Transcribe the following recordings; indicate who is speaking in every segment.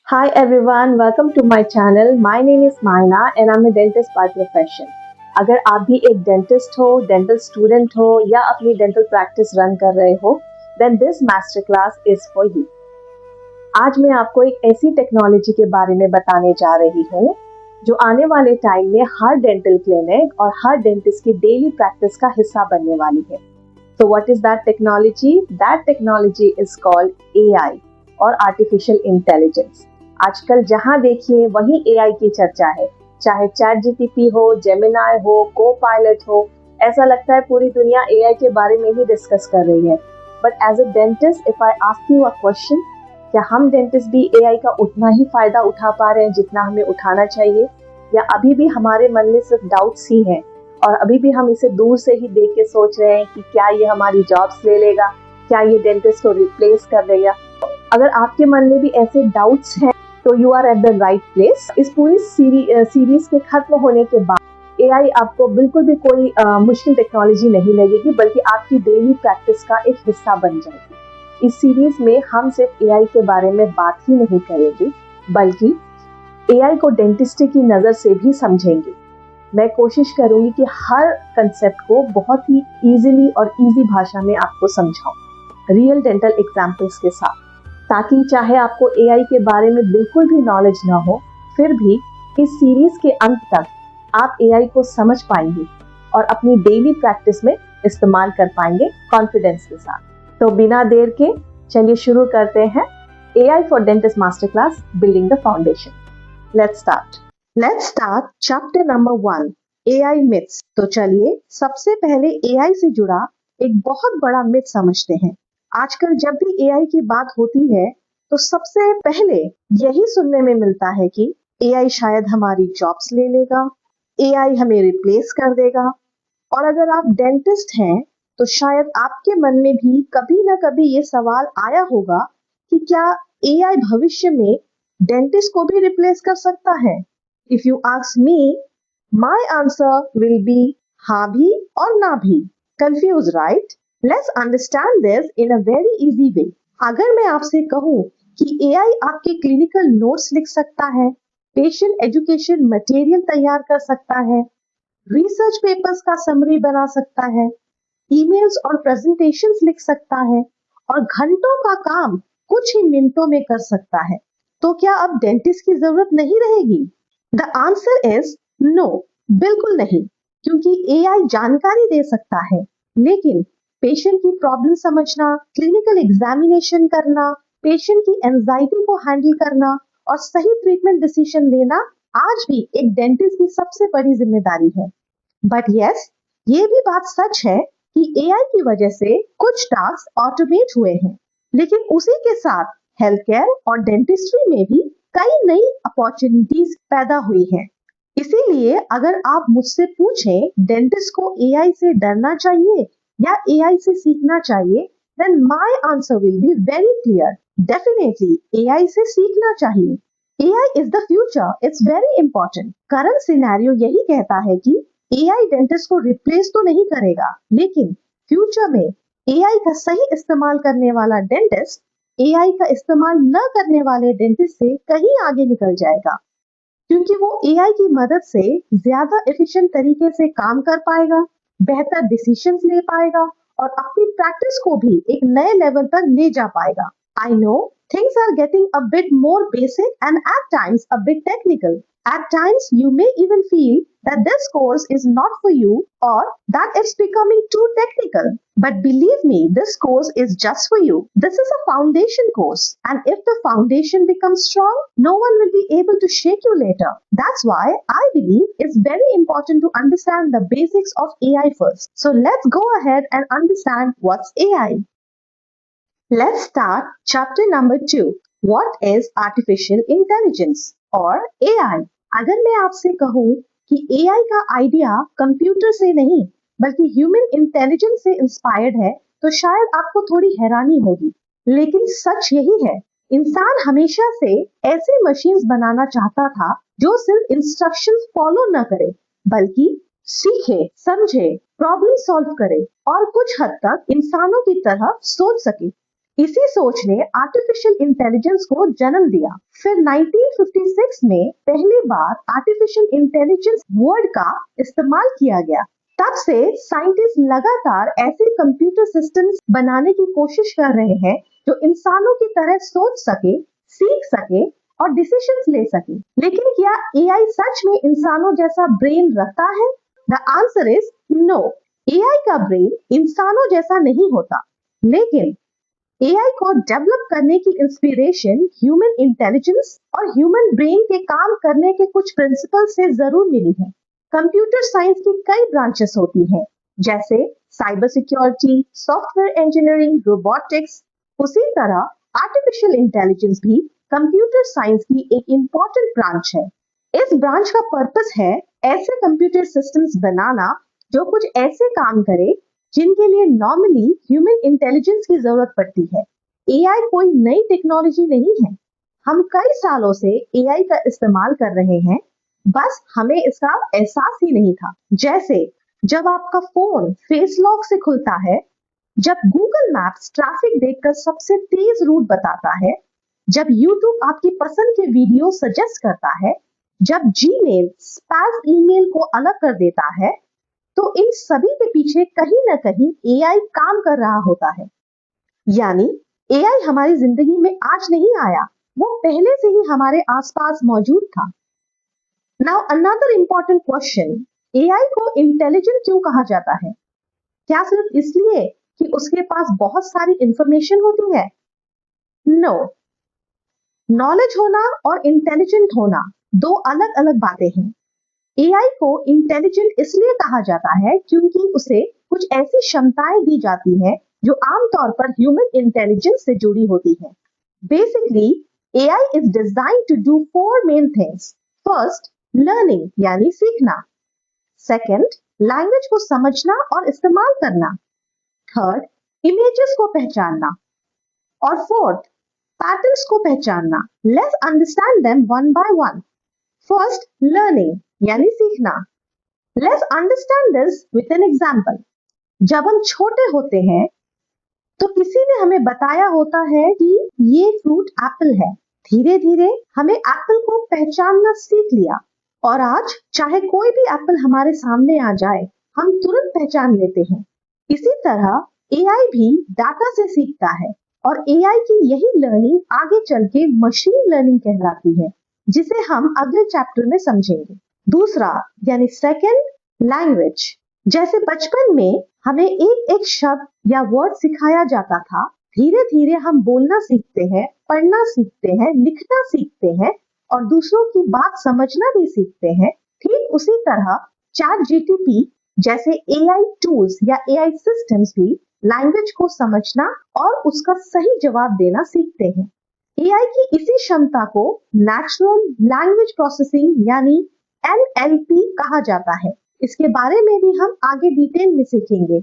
Speaker 1: Hi everyone, welcome to my channel. My name is Maina and I'm a dentist by profession. अगर आप भी एक dentist हो, dental student हो या अपनी डेंटल प्रैक्टिस रन कर रहे हो, then this master class is for you. आज मैं आपको एक ऐसी टेक्नोलॉजी के बारे में बताने जा रही हूँ जो आने वाले टाइम में हर डेंटल क्लिनिक और हर डेंटिस्ट की डेली प्रैक्टिस का हिस्सा बनने वाली है. So what is that technology? That technology is called AI और आर्टिफिशियल इंटेलिजेंस. आजकल जहां देखिए वहीं एआई की चर्चा है, चाहे चैट जीपीटी हो, जेमिनाई हो, को पायलट हो. ऐसा लगता है पूरी दुनिया एआई के बारे में ही डिस्कस कर रही है. But as a dentist if I ask you a question, क्या हम डेंटिस्ट भी एआई का उतना ही फायदा उठा पा रहे हैं जितना हमें उठाना चाहिए, या अभी भी हमारे मन में सिर्फ डाउट्स ही हैं और अभी भी हम इसे दूर से ही देख के सोच रहे हैं कि क्या ये हमारी जॉब्स ले लेगा, क्या ये डेंटिस्ट को रिप्लेस कर देगा. अगर आपके मन में भी ऐसे डाउट्स हैं तो you are at the right place. इस पूरी सीरीज के खत्म होने के बाद एआई आपको बिल्कुल भी कोई मुश्किल टेक्नोलॉजी नहीं लगेगी, बल्कि आपकी डेली प्रैक्टिस का एक हिस्सा बन जाएगी. इस सीरीज में हम सिर्फ एआई के बारे में बात ही नहीं करेंगे, बल्कि एआई को डेंटिस्ट्री की नज़र से भी समझेंगे. मैं कोशिश करूंगी कि हर कंसेप्ट को बहुत ही इजीली और इजी भाषा में आपको समझाऊं, रियल डेंटल एग्जांपल्स के साथ, ताकि चाहे आपको एआई के बारे में बिल्कुल भी नॉलेज ना हो, फिर भी इस सीरीज के अंत तक आप एआई को समझ पाएंगे और अपनी डेली प्रैक्टिस में इस्तेमाल कर पाएंगे कॉन्फिडेंस के साथ. तो बिना देर के चलिए शुरू करते हैं AI for dentist master class, building the foundation. Let's start chapter number 1, AI myths. तो चलिए सबसे पहले एआई से जुड़ा एक बहुत बड़ा मिथ समझते हैं. आजकल जब भी एआई की बात होती है तो सबसे पहले यही सुनने में मिलता है कि एआई शायद हमारी जॉब्स ले लेगा, एआई हमें रिप्लेस कर देगा. और अगर आप डेंटिस्ट हैं तो शायद आपके मन में भी कभी ना कभी ये सवाल आया होगा कि क्या एआई भविष्य में डेंटिस्ट को भी रिप्लेस कर सकता है. If you ask me, my answer will be हाँ भी और ना भी. Confuse right? Let's understand this in a very easy way. अगर मैं आपसे कहूँ कि एआई आपके क्लिनिकल नोट्स लिख सकता है, पेशेंट एजुकेशन मटेरियल तैयार कर सकता है, रिसर्च पेपर्स का समरी बना सकता है, ईमेल्स और प्रेजेंटेशंस लिख सकता है और घंटों का काम कुछ ही मिनटों में कर सकता है, तो क्या अब डेंटिस्ट की जरूरत नहीं रहेगी? द आंसर इज नो, बिल्कुल नहीं. क्योंकि एआई जानकारी दे सकता है, लेकिन पेशेंट की प्रॉब्लम समझना, क्लिनिकल एग्जामिनेशन करना, पेशेंट की एंजाइटी को हैंडल करना और सही ट्रीटमेंट डिसीजन लेना आज भी एक डेंटिस्ट की सबसे बड़ी जिम्मेदारी है. बट यस, ये भी बात सच है कि एआई की वजह से कुछ टास्क ऑटोमेट हुए हैं, लेकिन उसी के साथ हेल्थ केयर और डेंटिस्ट्री में भी कई नई अपॉर्चुनिटीज पैदा हुई हैं. इसीलिए अगर आप मुझसे पूछें डेंटिस्ट को एआई से डरना चाहिए या एआई से सीखना चाहिए, then my answer will be very clear. Definitely AI से सीखना चाहिए. AI is the future. It's very important. Current scenario यही कहता है कि AI डेंटिस्ट को रिप्लेस तो नहीं करेगा, लेकिन फ्यूचर में AI का सही इस्तेमाल करने वाला डेंटिस्ट AI का इस्तेमाल न करने वाले डेंटिस्ट से कहीं आगे निकल जाएगा, क्योंकि वो AI की मदद से ज्यादा एफिशिएंट तरीके से काम कर पाएगा, बेहतर डिसीजंस ले पाएगा और अपनी प्रैक्टिस को भी एक नए लेवल तक ले जा पाएगा. I know things are getting a bit more basic and at times a bit technical. At times you may even feel that this course is not for you or that it's becoming too technical. But believe me, this course is just for you. This is a foundation course, and if the foundation becomes strong, no one will be able to shake you later. That's why I believe it's very important to understand the basics of AI first. So let's go ahead and understand what's AI. Let's start chapter number 2. What is artificial intelligence or AI? अगर मैं आपसे कहूँ कि AI का idea computer से नहीं बल्कि human intelligence से इंस्पायर्ड है, तो शायद आपको थोड़ी हैरानी होगी, लेकिन सच यही है. इंसान हमेशा से ऐसे मशीन्स बनाना चाहता था जो सिर्फ इंस्ट्रक्शंस फॉलो न करे, बल्कि सीखे, समझे, प्रॉब्लम सॉल्व करे और कुछ हद तक इंसानों की तरह सोच सके. इसी सोच ने आर्टिफिशियल इंटेलिजेंस को जन्म दिया। फिर 1956 में पहली बार आर्टिफिशियल इंटेलिजेंस वर्ड का इस्तेमाल किया गया। तब से साइंटिस्ट लगातार ऐसे कंप्यूटर सिस्टम्स बनाने की कोशिश कर रहे हैं जो इंसानों की तरह सोच सके, सीख सके और डिसीजंस ले सके। लेकिन क्या एआई सच में इंसानों जैसा ब्रेन रखता है? The answer is no. AI का ब्रेन इंसानों जैसा नहीं होता, लेकिन एआई को डेवलप करने की इंस्पिरेशन ह्यूमन इंटेलिजेंस और ह्यूमन ब्रेन के काम करने के कुछ प्रिंसिपल से जरूर मिली है। कंप्यूटर साइंस की कई ब्रांचेस होती हैं, जैसे cyber security, software engineering, robotics. उसी तरह आर्टिफिशियल इंटेलिजेंस भी कंप्यूटर साइंस की एक इम्पॉर्टेंट ब्रांच है। इस ब्रांच का पर्पस है ऐसे कंप्यूटर सिस्टम्स बनाना जो कुछ ऐसे काम करे जिनके लिए नॉर्मली ह्यूमन इंटेलिजेंस की जरूरत पड़ती है। एआई कोई नई टेक्नोलॉजी नहीं है। हम कई सालों से एआई का इस्तेमाल कर रहे हैं, बस हमें इसका एहसास ही नहीं था। जैसे जब आपका फोन फेस लॉक से खुलता है, जब गूगल मैप्स ट्रैफिक देखकर सबसे तेज रूट बताता है, जब यूट्यूब आपकी पसंद के वीडियो सजेस्ट करता है, जब जीमेल स्पैम ईमेल को अलग कर देता है, तो इन सभी के पीछे कहीं ना कहीं एआई काम कर रहा होता है। यानी एआई हमारी जिंदगी में आज नहीं आया, वो पहले से ही हमारे आसपास मौजूद था। Now another important question, AI को इंटेलिजेंट क्यों कहा जाता है? क्या सिर्फ इसलिए कि उसके पास बहुत सारी इंफॉर्मेशन होती है? नो। नॉलेज होना और इंटेलिजेंट होना दो अलग अलग बातें हैं। एआई को इंटेलिजेंट इसलिए कहा जाता है क्योंकि उसे कुछ ऐसी क्षमताएं दी जाती हैं जो आमतौर पर ह्यूमन इंटेलिजेंस से जुड़ी होती हैं। Basically AI is designed to do four main things. First, learning यानी सीखना। सेकंड, लैंग्वेज को समझना और इस्तेमाल करना। थर्ड, इमेजेस को पहचानना। और फोर्थ, पैटर्न्स को पहचानना। Let's understand them one by one. First, learning यानी सीखना। Let's understand this with an example. जब हम छोटे होते हैं तो किसी ने हमें बताया होता है कि ये फ्रूट एप्पल है। धीरे धीरे हमें एप्पल को पहचानना सीख लिया और आज चाहे कोई भी एप्पल हमारे सामने आ जाए, हम तुरंत पहचान लेते हैं। इसी तरह एआई भी डाटा से सीखता है और एआई की यही लर्निंग आगे चल के मशीन लर्निंग कहलाती है, जिसे हम अगले चैप्टर में समझेंगे। दूसरा यानी सेकंड, लैंग्वेज। जैसे बचपन में हमें एक एक शब्द या वर्ड सिखाया जाता था, धीरे धीरे हम बोलना सीखते हैं, पढ़ना सीखते हैं, लिखना सीखते हैं और दूसरों की बात समझना भी सीखते हैं। ठीक उसी तरह चैट जीटीपी जैसे एआई टूल्स या एआई सिस्टम्स भी लैंग्वेज को समझना और उसका सही जवाब देना सीखते हैं। एआई की इसी क्षमता को नेचुरल लैंग्वेज प्रोसेसिंग यानी एनएलपी कहा जाता है। इसके बारे में भी हम आगे डिटेल में सीखेंगे।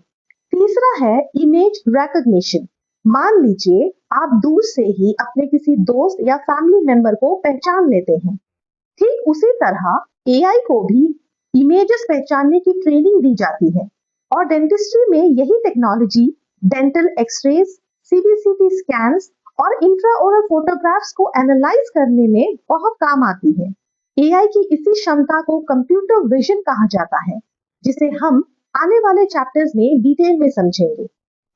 Speaker 1: तीसरा है इमेज रिकॉग्निशन। मान लीजिए आप दूर से ही अपने किसी दोस्त या फैमिली मेंबर को पहचान लेते हैं। ठीक उसी तरह एआई को भी इमेजेस पहचानने की ट्रेनिंग दी जाती है और डेंटिस्ट्री में यही technology dental X-rays, CBCT scans और इंट्राओरल फोटोग्राफ्स को एनालाइज करने में बहुत काम आती है। एआई की इसी क्षमता को कंप्यूटर विजन कहा जाता है, जिसे हम आने वाले चैप्टर्स में डिटेल में समझेंगे।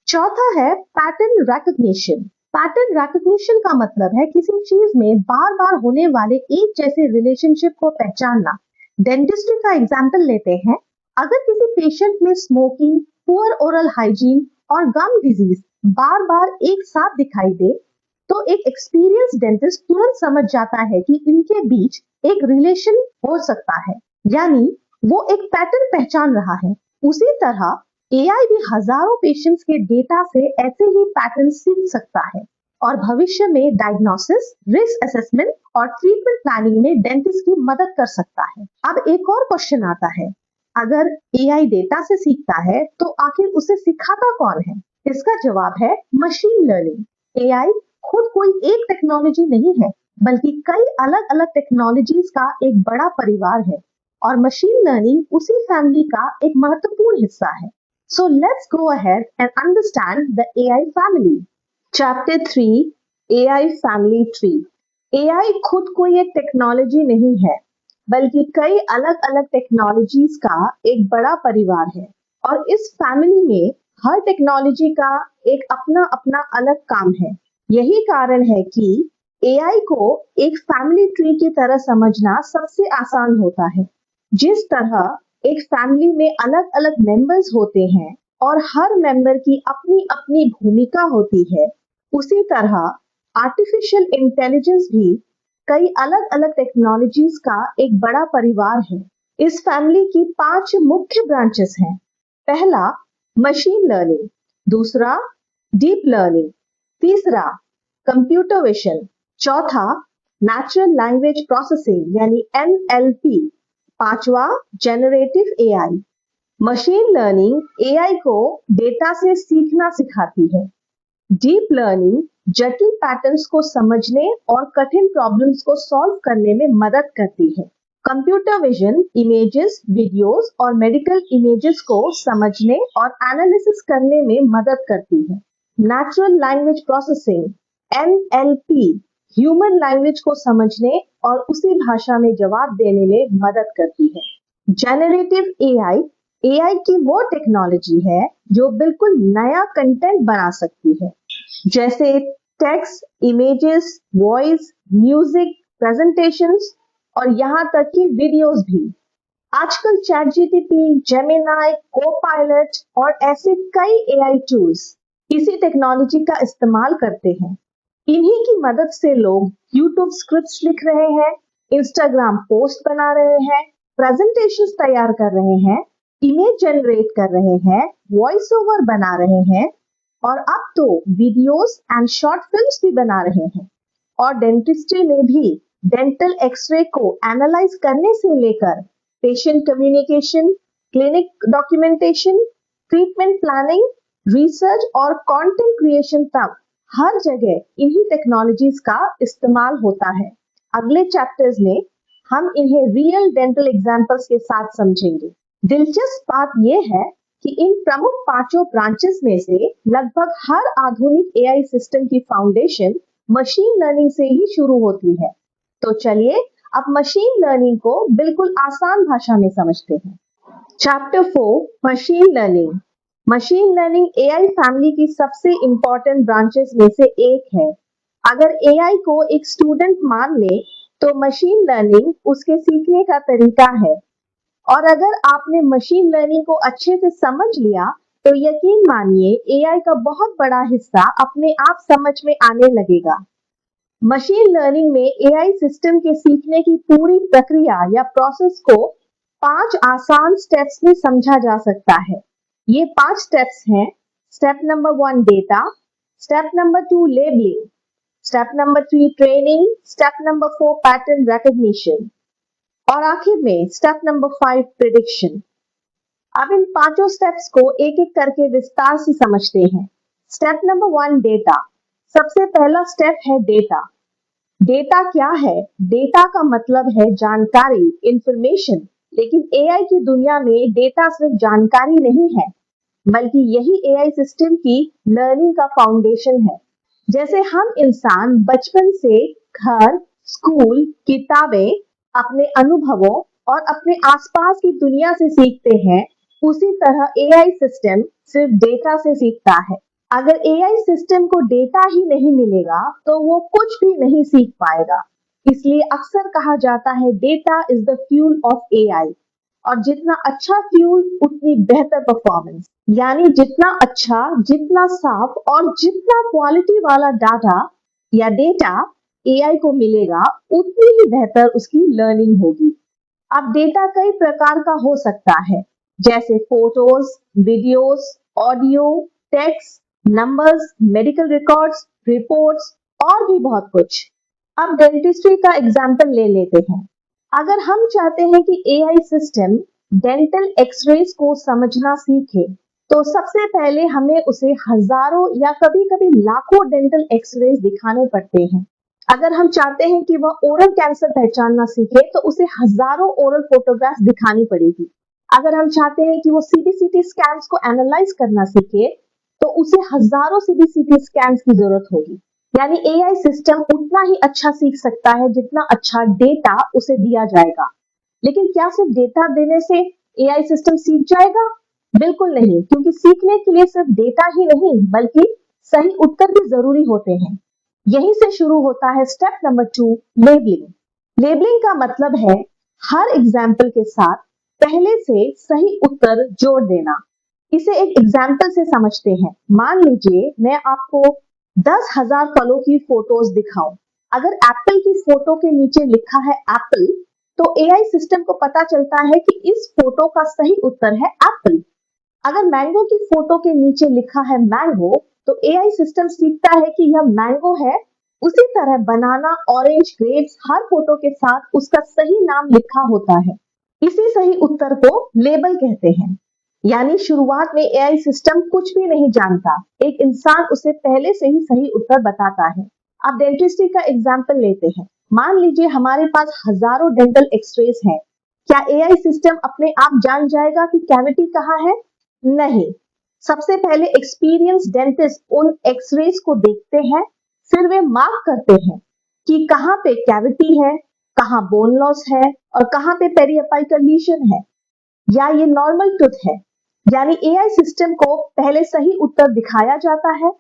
Speaker 1: चौथा है पैटर्न रिकॉग्निशन। पैटर्न रिकॉग्निशन का मतलब है किसी चीज में बार बार होने वाले एक जैसे रिलेशनशिप को पहचानना। डेंटिस्ट्री का एग्जांपल लेते हैं। अगर किसी पेशेंट में स्मोकिंग, पुअर ओरल हाइजीन और गम डिजीज बार बार एक साथ दिखाई दे, तो एक एक्सपीरियंस डेंटिस्ट तुरंत समझ जाता है कि इनके बीच एक रिलेशन हो सकता है, यानी वो एक पैटर्न पहचान रहा है। उसी तरह एआई भी हजारों पेशेंट्स के डेटा से ऐसे ही पैटर्न सीख सकता है और भविष्य में डायग्नोसिस, रिस्क असेसमेंट और ट्रीटमेंट प्लानिंग में डेंटिस्ट की मदद कर सकता है। अब एक और क्वेश्चन आता है, अगर एआई डेटा से सीखता है तो आखिर उसे सिखाता कौन है? इसका जवाब है मशीन लर्निंग। एआई खुद कोई एक टेक्नोलॉजी नहीं है, बल्कि कई अलग अलग टेक्नोलॉजीज का एक बड़ा परिवार है और मशीन लर्निंग उसी फैमिली का एक महत्वपूर्ण हिस्सा है। So let's go ahead and understand the AI family. Chapter 3 AI family tree. AI खुद कोई एक टेक्नोलॉजी नहीं है, बल्कि कई अलग अलग टेक्नोलॉजीज का एक बड़ा परिवार है। और इस फैमिली में हर टेक्नोलॉजी का एक अपना अपना अलग काम है। यही कारण है कि एआई को एक फैमिली ट्री की तरह समझना सबसे आसान होता है। जिस तरह एक फैमिली में अलग अलग मेंबर्स होते हैं और हर मेंबर की अपनी अपनी भूमिका होती है, उसी तरह आर्टिफिशियल इंटेलिजेंस भी कई अलग अलग टेक्नोलॉजीज का एक बड़ा परिवार है। इस फैमिली की 5 मुख्य ब्रांचेस हैं। पहला मशीन लर्निंग, दूसरा डीप लर्निंग, तीसरा कंप्यूटर विजन, चौथा नेचुरल लैंग्वेज प्रोसेसिंग यानी एनएलपी, पांचवा generative AI. Machine learning AI को डेटा से सीखना सिखाती है। डीप लर्निंग जटिल पैटर्न्स को समझने और कठिन प्रॉब्लम्स को सॉल्व करने में मदद करती है। कंप्यूटर विजन इमेजेस, वीडियोस और मेडिकल इमेजेस को समझने और एनालिसिस करने में मदद करती है। Natural language processing NLP human language को समझने और उसी भाषा में जवाब देने में मदद करती है। जेनरेटिव एआई एआई की वो टेक्नोलॉजी है जो बिल्कुल नया कंटेंट बना सकती है, जैसे text, images, voice, music, presentations और यहाँ तक कि वीडियोस भी। आजकल चैट जीपीटी, जेमिनाई, कोपायलट और ऐसे कई एआई टूल्स इसी टेक्नोलॉजी का इस्तेमाल करते हैं। इन्हीं की मदद से लोग यूट्यूब स्क्रिप्ट्स लिख रहे हैं, इंस्टाग्राम पोस्ट बना रहे हैं, प्रेजेंटेशंस तैयार कर रहे हैं, इमेज जनरेट कर रहे हैं, वॉइस ओवर बना रहे हैं और अब तो वीडियोस एंड शॉर्ट फिल्म्स भी बना रहे हैं। और डेंटिस्ट्री में भी डेंटल एक्सरे को एनालाइज करने से लेकर patient communication, clinic documentation, treatment planning, research और कंटेंट क्रिएशन तक हर जगह इन्हीं टेक्नोलॉजीज का इस्तेमाल होता है। अगले चैप्टर्स में हम इन्हें रियल डेंटल एग्जांपल्स के साथ समझेंगे। दिलचस्प बात यह है कि इन प्रमुख 5 ब्रांचेस में से लगभग हर आधुनिक एआई सिस्टम की फाउंडेशन मशीन लर्निंग से ही शुरू होती है। तो चलिए अब मशीन लर्निंग को बिल्कुल आसान भाषा में समझते हैं। Chapter 4 machine learning. Machine learning AI family की सबसे इंपॉर्टेंट ब्रांचेस में से एक है। अगर एआई को एक स्टूडेंट मान ले तो मशीन लर्निंग उसके सीखने का तरीका है। और अगर आपने मशीन लर्निंग को अच्छे से समझ लिया तो यकीन मानिए एआई का बहुत बड़ा हिस्सा अपने आप समझ में आने लगेगा। मशीन लर्निंग में एआई सिस्टम के सीखने की पूरी प्रक्रिया या प्रोसेस को 5 आसान स्टेप्स में समझा जा सकता है। ये 5 स्टेप्स हैं। Step number 1 data, step number 2 labelling, step number 3 training, step number 4 pattern recognition और आखिर में स्टेप नंबर 5 प्रिडिक्शन। अब इन 5 स्टेप्स को एक एक करके विस्तार से समझते हैं। Step number 1 data. सबसे पहला स्टेप है डेटा। डेटा क्या है? डेटा का मतलब है जानकारी, इंफॉर्मेशन। लेकिन एआई की दुनिया में डेटा सिर्फ जानकारी नहीं है, बल्कि यही एआई सिस्टम की लर्निंग का फाउंडेशन है। जैसे हम इंसान बचपन से घर, स्कूल, किताबें, अपने अनुभवों और अपने आसपास की दुनिया से सीखते हैं, उसी तरह एआई सिस्टम सिर्फ डेटा से सीखता है। अगर एआई सिस्टम को डेटा ही नहीं मिलेगा तो वो कुछ भी नहीं सीख पाएगा। इसलिए अक्सर कहा जाता है data is the fuel of AI. और जितना अच्छा फ्यूल उतनी बेहतर परफॉर्मेंस। यानी जितना अच्छा, जितना साफ और जितना क्वालिटी वाला डाटा या डेटा एआई को मिलेगा, उतनी ही बेहतर उसकी लर्निंग होगी। अब डेटा कई प्रकार का हो सकता है, जैसे photos, videos, audio, text, numbers, medical records, reports और भी बहुत कुछ। अब डेंटिस्ट्री का एग्जाम्पल ले लेते हैं। अगर हम चाहते हैं कि एआई सिस्टम डेंटल एक्सरेज को समझना सीखे, तो सबसे पहले हमें उसे हजारों या कभी-कभी लाखों डेंटल एक्सरेज दिखाने पड़ते हैं। अगर हम चाहते हैं कि वह ओरल कैंसर पहचानना सीखे, तो उसे हजारों ओरल फोटोग्राफ्स दिखानी पड़ेगी। अगर हम चाहते हैं कि वो सीबीसीटी स्कैन्स को एनालाइज करना सीखे, तो उसे हजारों सीबीसीटी स्कैन्स की जरूरत होगी। यानी एआई सिस्टम उतना ही अच्छा सीख सकता है जितना अच्छा डेटा उसे दिया जाएगा। लेकिन क्या सिर्फ डेटा देने से एआई सिस्टम सीख जाएगा? बिल्कुल नहीं, क्योंकि सीखने के लिए सिर्फ डेटा ही नहीं बल्कि सही उत्तर भी जरूरी होते हैं। यहीं से शुरू होता है स्टेप नंबर 2, लेबलिंग। लेबलिंग का मतलब है हर एग्जाम्पल के साथ पहले से सही उत्तर जोड़ देना। इसे एक एग्जाम्पल से समझते हैं। मान लीजिए मैं आपको 10,000 फलों की फोटोज दिखाऊं। अगर एप्पल की फोटो के नीचे लिखा है एप्पल, तो एआई सिस्टम को पता चलता है कि इस फोटो का सही उत्तर है एप्पल। अगर मैंगो की फोटो के नीचे लिखा है मैंगो, तो एआई सिस्टम सीखता है कि यह मैंगो है। उसी तरह बनाना, ऑरेंज, ग्रेप्स, हर फोटो के साथ उसका सही नाम लिखा होता है। इसी सही उत्तर को लेबल कहते हैं। यानी शुरुआत में एआई सिस्टम कुछ भी नहीं जानता, एक इंसान उसे पहले से ही सही उत्तर बताता है। अब डेंटिस्ट्री का एग्जाम्पल लेते हैं। मान लीजिए हमारे पास हजारों डेंटल एक्सरेज हैं। क्या एआई सिस्टम अपने आप जान जाएगा कि कैविटी कहाँ है? नहीं। सबसे पहले एक्सपीरियंस डेंटिस्ट उन एक्सरेज को देखते हैं, फिर वे मार्क करते हैं कि कहाँ पे कैविटी है, कहाँ बोन लॉस है और कहाँ पे पेरिअपाइकल लीशन है, या ये नॉर्मल टूथ है। यानी एआई सिस्टम को पहले सही उत्तर दिखाया जाता है।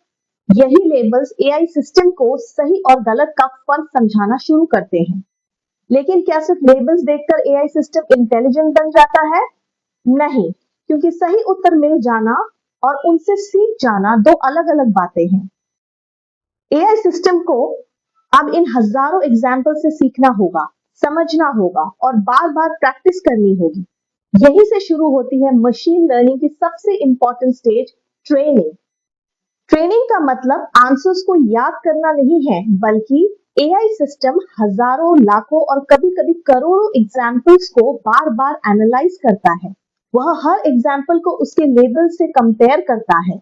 Speaker 1: यही लेबल्स एआई सिस्टम को सही और गलत का फर्क समझाना शुरू करते हैं। लेकिन क्या सिर्फ लेबल्स देखकर एआई सिस्टम इंटेलिजेंट बन जाता है? नहीं, क्योंकि सही उत्तर मिल जाना और उनसे सीख जाना दो अलग अलग बातें हैं। एआई सिस्टम को अब इन हजारों एग्जाम्पल से सीखना होगा, समझना होगा और बार बार प्रैक्टिस करनी होगी। यहीं से शुरू होती है मशीन लर्निंग की सबसे इंपॉर्टेंट स्टेज, ट्रेनिंग। ट्रेनिंग का मतलब आंसर्स को याद करना नहीं है, बल्कि एआई सिस्टम हजारों, लाखों और कभी कभी करोड़ों एग्जाम्पल्स को बार बार एनालाइज करता है। वह हर एग्जाम्पल को उसके लेबल से कंपेयर करता है।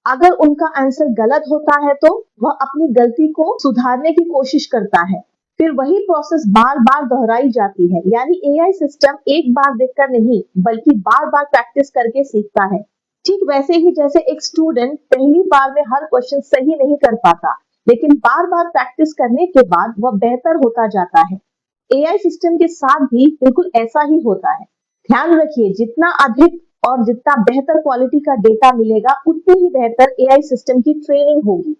Speaker 1: अगर उनका आंसर गलत होता है तो वह अपनी गलती को सुधारने की कोशिश करता है। फिर वही प्रोसेस बार बार दोहराई जाती है। यानी एआई सिस्टम एक बार देखकर नहीं बल्कि बार बार प्रैक्टिस करके सीखता है। ठीक वैसे ही जैसे एक स्टूडेंट पहली बार में हर क्वेश्चन सही नहीं कर पाता, लेकिन बार बार प्रैक्टिस करने के बाद वह बेहतर होता जाता है। एआई सिस्टम के साथ भी बिल्कुल ऐसा ही होता है। ध्यान रखिए, जितना अधिक और जितना बेहतर क्वालिटी का डेटा मिलेगा, उतनी ही बेहतर एआई सिस्टम की ट्रेनिंग होगी।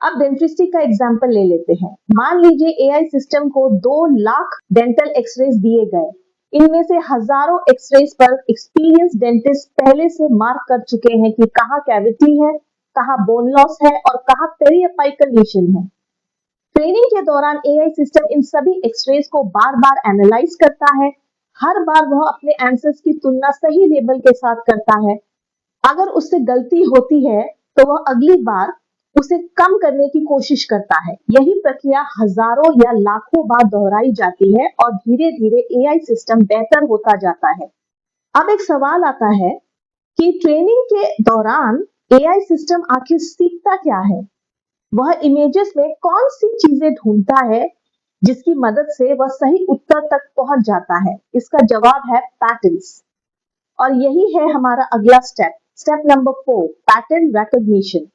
Speaker 1: अब डेंटिस्ट्री का एग्जांपल ले लेते हैं। मान लीजिए एआई सिस्टम को 2 लाख डेंटल एक्सरेज दिए गए। इनमें से हजारों एक्सरेज पर एक्सपीरियंस डेंटिस्ट पहले से मार्क कर चुके हैं कि कहाँ कैविटी है, कहाँ बोन लॉस है और कहाँ पेरिअपाइकल लीशन है। ट्रेनिंग के दौरान एआई सिस्टम इन सभी एक्सरेज को बार बार एनालाइज करता है। हर बार वह अपने आंसर्स की तुलना सही लेबल के साथ करता है। अगर उससे गलती होती है तो वह अगली बार उसे कम करने की कोशिश करता है। यही प्रक्रिया हजारों या लाखों बार दोहराई जाती है और धीरे धीरे एआई सिस्टम बेहतर होता जाता है। अब एक सवाल आता है कि ट्रेनिंग के दौरान एआई सिस्टम आखिर सीखता क्या है? वह इमेजेस में कौन सी चीजें ढूंढता है जिसकी मदद से वह सही उत्तर तक पहुंच जाता है? इसका जवाब है पैटर्न्स। और यही है हमारा अगला step, step number 4, pattern recognition.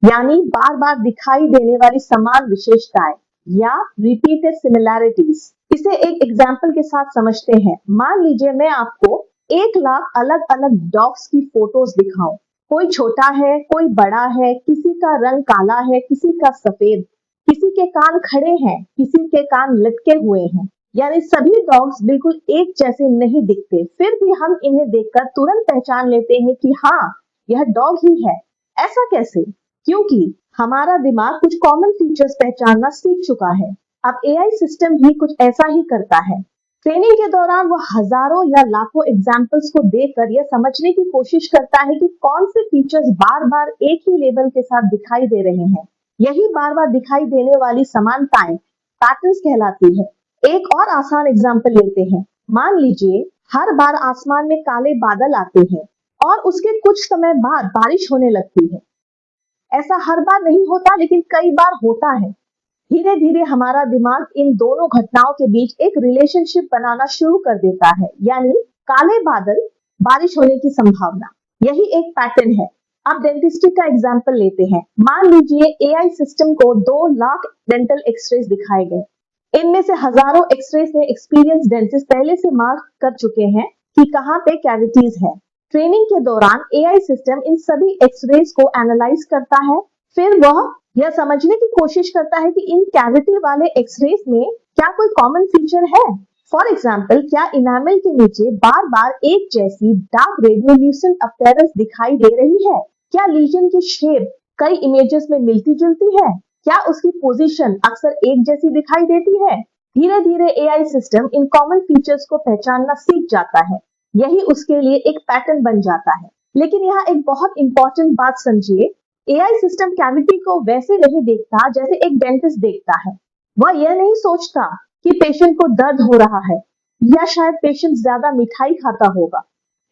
Speaker 1: यानी बार बार दिखाई देने वाली समान विशेषताएं या रिपीटेड सिमिलैरिटीज। इसे एक एग्जांपल के साथ समझते हैं। मान लीजिए मैं आपको 1 लाख अलग अलग डॉग्स की फोटोज दिखाऊं। कोई छोटा है, कोई बड़ा है, किसी का रंग काला है, किसी का सफेद, किसी के कान खड़े हैं, किसी के कान लटके हुए हैं। यानी सभी डॉग्स बिल्कुल एक जैसे नहीं दिखते, फिर भी हम इन्हें देखकर तुरंत पहचान लेते हैं कि हाँ, यह डॉग ही है। ऐसा कैसे? क्योंकि हमारा दिमाग कुछ कॉमन फीचर्स पहचानना सीख चुका है। अब एआई सिस्टम भी कुछ ऐसा ही करता है। ट्रेनिंग के दौरान वह हजारों या लाखों एग्जाम्पल्स को देखकर यह समझने की कोशिश करता है कि कौन से फीचर्स बार बार एक ही लेबल के साथ दिखाई दे रहे हैं। यही बार बार दिखाई देने वाली समानताएं पैटर्न्स कहलाती है। एक और आसान एग्जाम्पल लेते हैं। मान लीजिए हर बार आसमान में काले बादल आते हैं और उसके कुछ समय बाद बारिश होने लगती है। ऐसा हर बार नहीं होता, लेकिन कई बार होता है। धीरे धीरे हमारा दिमाग इन दोनों घटनाओं के बीच एक रिलेशनशिप बनाना शुरू कर देता है। यानी काले बादल, बारिश होने की संभावना, यही एक पैटर्न है। अब डेंटिस्ट्री का एग्जाम्पल लेते हैं। मान लीजिए एआई सिस्टम को 2 लाख डेंटल एक्सरेज दिखाए गए। इनमें से हजारों एक्सरेज में एक्सपीरियंस डेंटिस्ट पहले से मार्क कर चुके हैं कि कहां पे कैविटीज है। ट्रेनिंग के दौरान एआई सिस्टम इन सभी एक्सरेज को एनालाइज करता है, फिर वह यह समझने की कोशिश करता है कि इन कैविटी वाले एक्सरेज में क्या कोई कॉमन फीचर है। फॉर एग्जाम्पल, क्या इनामल के नीचे बार बार एक जैसी डार्क रेडियोल्यूसेंट अपीयरेंस दिखाई दे रही है? क्या लीजन की शेप कई इमेजेस में मिलती जुलती है? क्या उसकी पोजीशन अक्सर एक जैसी दिखाई देती है? धीरे धीरे AI system in common features को पहचानना सीख जाता है। यही उसके लिए एक पैटर्न बन जाता है। लेकिन यहाँ एक बहुत इंपॉर्टेंट बात समझिए, एआई सिस्टम कैविटी को वैसे नहीं देखता जैसे एक डेंटिस्ट देखता है। वह यह नहीं सोचता कि पेशेंट को दर्द हो रहा है, या शायद पेशेंट ज्यादा मिठाई खाता होगा,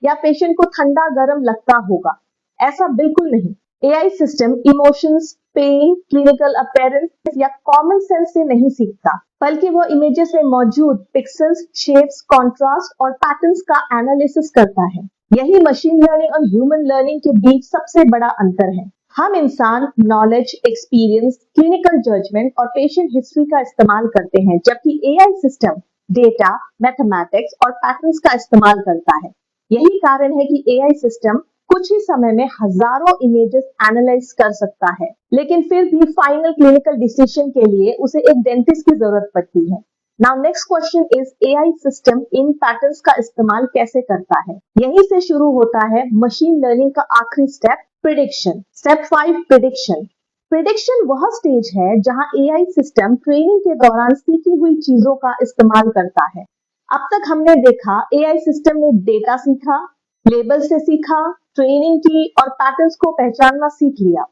Speaker 1: या पेशेंट को ठंडा गर्म लगता होगा। ऐसा बिल्कुल नहीं। AI system emotions, pain, clinical appearance या कॉमन सेंस से नहीं सीखता, बल्कि वो इमेजेस में मौजूद पिक्सेल्स, शेप्स, कॉन्ट्रास्ट और पैटर्न्स का एनालिसिस करता है। यही मशीन लर्निंग और ह्यूमन लर्निंग के बीच सबसे बड़ा अंतर है। हम इंसान नॉलेज, एक्सपीरियंस, क्लिनिकल जजमेंट और पेशेंट हिस्ट्री का इस्तेमाल करते हैं, जबकि एआई सिस्टम डेटा, मैथमेटिक्स और पैटर्न्स का इस्तेमाल करता है। यही कारण है कि एआई सिस्टम कुछ ही समय में हजारों इमेजेस एनालाइज कर सकता है, लेकिन फिर भी फाइनल क्लिनिकल डिसीजन के लिए उसे एक डेंटिस्ट की जरूरत पड़ती है। Now next question is, AI system in patterns का इस्तेमाल कैसे करता है? यहीं से शुरू होता है मशीन लर्निंग का आखिरी step, prediction. Step 5, prediction. Prediction वह स्टेज है जहां एआई सिस्टम ट्रेनिंग के दौरान सीखी हुई चीजों का इस्तेमाल करता है। अब तक हमने देखा एआई सिस्टम ने डेटा सीखा, लेबल से सीखा, ट्रेनिंग की और पैटर्न्स को पहचानना सीख लिया।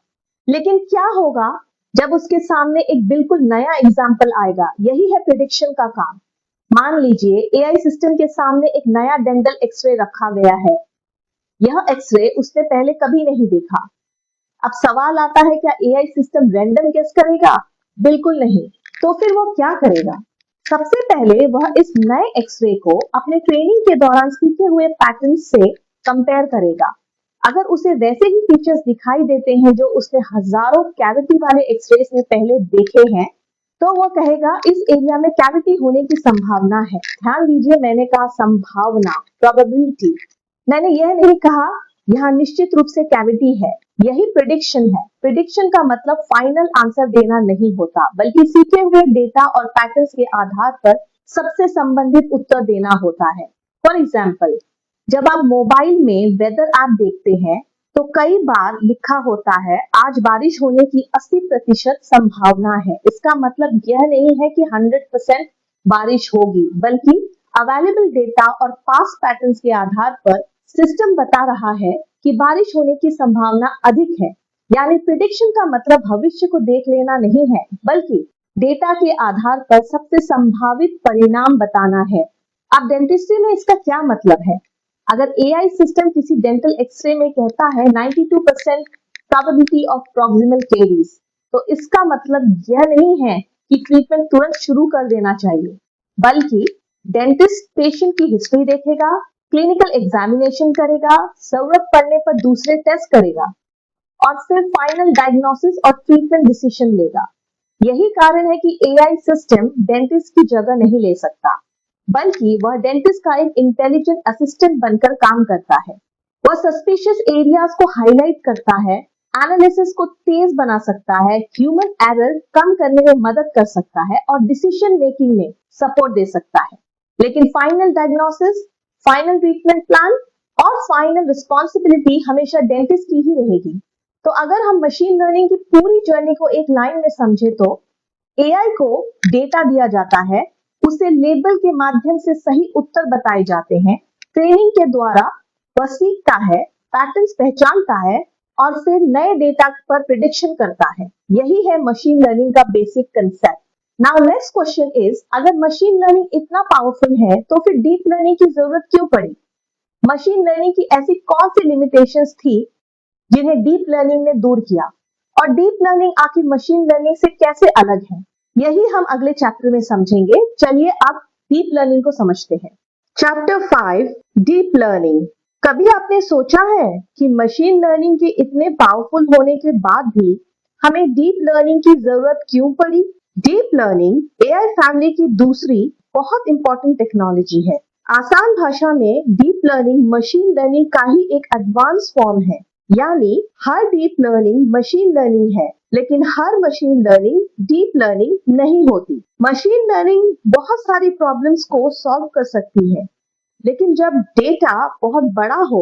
Speaker 1: लेकिन क्या होगा जब उसके सामने एक बिल्कुल नया एग्जाम्पल आएगा? यही है प्रिडिक्शन का काम। मान लीजिए एआई सिस्टम के सामने एक नया डेंटल एक्सरे रखा गया है। यह एक्सरे उसने पहले कभी नहीं देखा। अब सवाल आता है, क्या एआई सिस्टम रैंडम गेस करेगा? बिल्कुल नहीं। तो फिर वो क्या करेगा? सबसे पहले वह इस नए एक्सरे को अपने ट्रेनिंग के दौरान सीखे हुए पैटर्न से कंपेयर करेगा। अगर उसे वैसे ही फीचर्स दिखाई देते हैं जो उसने हजारों कैविटी वाले एक्सरेस में पहले देखे हैं, तो वह कहेगा इस एरिया में कैविटी होने की संभावना है। ध्यान दीजिए, मैंने कहा संभावना, प्रोबेबिलिटी। मैंने यह नहीं कहा यहाँ निश्चित रूप से कैविटी है। यही प्रिडिक्शन है। प्रिडिक्शन का मतलब फाइनल आंसर देना नहीं होता, बल्कि सीखे हुए डेटा और पैटर्न्स के आधार पर सबसे संबंधित उत्तर देना होता है। फॉर एग्जाम्पल, जब आप मोबाइल में वेदर ऐप देखते हैं तो कई बार लिखा होता है आज बारिश होने की 80% संभावना है। इसका मतलब यह नहीं है कि 100% बारिश होगी, बल्कि अवेलेबल डेटा और पास्ट पैटर्न्स के आधार पर सिस्टम बता रहा है कि बारिश होने की संभावना अधिक है। यानी प्रिडिक्शन का मतलब भविष्य को देख लेना नहीं है, बल्कि डेटा के आधार पर सबसे संभावित परिणाम बताना है। अब डेंटिस्ट्री में इसका क्या मतलब है? अगर एआई सिस्टम किसी डेंटल एक्सरे में कहता है 92% प्रोबेबिलिटी ऑफ प्रॉक्सिमल कैरीज, तो इसका मतलब यह नहीं है कि ट्रीटमेंट तुरंत शुरू कर देना चाहिए, बल्कि डेंटिस्ट पेशेंट की हिस्ट्री देखेगा, क्लिनिकल एग्जामिनेशन करेगा, जरूरत पड़ने पर दूसरे टेस्ट करेगा और फिर फाइनल डायग्नोसिस और ट्रीटमेंट डिसीजन लेगा। यही कारण है कि एआई सिस्टम डेंटिस्ट की जगह नहीं ले सकता, बल्कि वह डेंटिस्ट का एक इंटेलिजेंट असिस्टेंट बनकर काम करता है। वह सस्पिशियस एरियाज को हाईलाइट करता है, एनालिसिस को तेज बना सकता है, ह्यूमन एरर कम करने में मदद कर सकता है और डिसीजन मेकिंग में सपोर्ट दे सकता है। लेकिन final diagnosis, final treatment plan और फाइनल रिस्पॉन्सिबिलिटी हमेशा डेंटिस्ट की ही रहेगी। तो अगर हम मशीन लर्निंग की पूरी जर्नी को एक लाइन में समझे तो एआई को डेटा दिया जाता है, उसे लेबल के माध्यम से सही उत्तर बताए जाते हैं, ट्रेनिंग के द्वारा वह सीखता है, पैटर्न्स पहचानता है और फिर नए डेटा पर प्रिडिक्शन करता है। यही है मशीन लर्निंग का basic concept. Now next question is, अगर मशीन लर्निंग इतना पावरफुल है तो फिर डीप लर्निंग की जरूरत क्यों पड़ी? मशीन लर्निंग की ऐसी कौन सी लिमिटेशंस थी जिन्हें डीप लर्निंग ने दूर किया, और डीप लर्निंग आखिर मशीन लर्निंग से कैसे अलग है? यही हम अगले चैप्टर में समझेंगे। चलिए अब डीप लर्निंग को समझते हैं। Chapter 5, deep learning. कभी आपने सोचा है कि मशीन लर्निंग के इतने पावरफुल होने के बाद भी हमें डीप लर्निंग की जरूरत क्यों पड़ी? डीप लर्निंग एआई फैमिली की दूसरी बहुत इंपॉर्टेंट टेक्नोलॉजी है। आसान भाषा में डीप लर्निंग मशीन लर्निंग का ही एक एडवांस फॉर्म है। यानी हर डीप लर्निंग मशीन लर्निंग है, लेकिन हर मशीन लर्निंग डीप लर्निंग नहीं होती। मशीन लर्निंग बहुत सारी प्रॉब्लम्स को सॉल्व कर सकती है, लेकिन जब डेटा बहुत बड़ा हो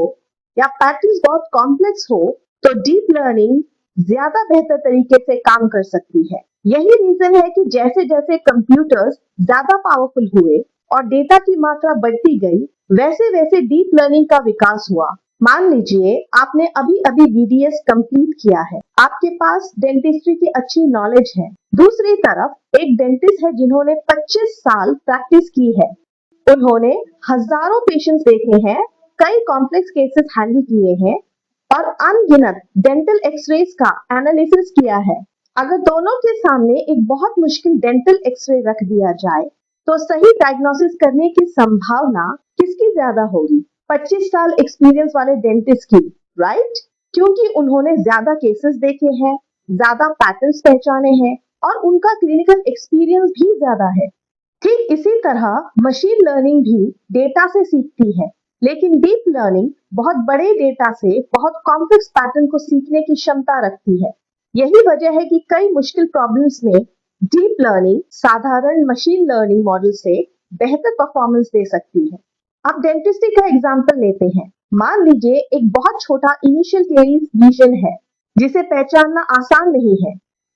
Speaker 1: या पैटर्न्स बहुत कॉम्प्लेक्स हो तो डीप लर्निंग ज्यादा बेहतर तरीके से काम कर सकती है। यही रीजन है कि जैसे जैसे कंप्यूटर्स ज्यादा पावरफुल हुए और डेटा की मात्रा बढ़ती गई, वैसे वैसे डीप लर्निंग का विकास हुआ। मान लीजिए आपने अभी अभी बीडीएस कंप्लीट किया है, आपके पास डेंटिस्ट्री की अच्छी नॉलेज है। दूसरी तरफ एक डेंटिस्ट है जिन्होंने 25 साल प्रैक्टिस की है। उन्होंने हजारों पेशेंट्स देखे हैं, कई कॉम्प्लेक्स केसेस हैंडल किए हैं और अनगिनत डेंटल एक्सरेज का एनालिसिस किया है। अगर दोनों के सामने एक बहुत मुश्किल डेंटल एक्सरे रख दिया जाए तो सही डायग्नोसिस करने की संभावना किसकी ज्यादा होगी? 25 साल एक्सपीरियंस वाले डेंटिस्ट की, राइट? क्योंकि उन्होंने ज्यादा केसेस देखे हैं, ज्यादा पैटर्न्स पहचाने हैं और उनका क्लिनिकल एक्सपीरियंस भी ज्यादा है। ठीक इसी तरह मशीन लर्निंग भी डेटा से सीखती है, लेकिन डीप लर्निंग बहुत बड़े डेटा से बहुत कॉम्प्लेक्स पैटर्न को सीखने की क्षमता रखती है। यही वजह है कि कई मुश्किल प्रॉब्लम्स में डीप लर्निंग साधारण मशीन लर्निंग मॉडल से बेहतर परफॉर्मेंस दे सकती है। अब डेंटिस्ट्री का एग्जांपल लेते हैं। मान लीजिए एक बहुत छोटा इनिशियल केरीज लीजन है जिसे पहचानना आसान नहीं है।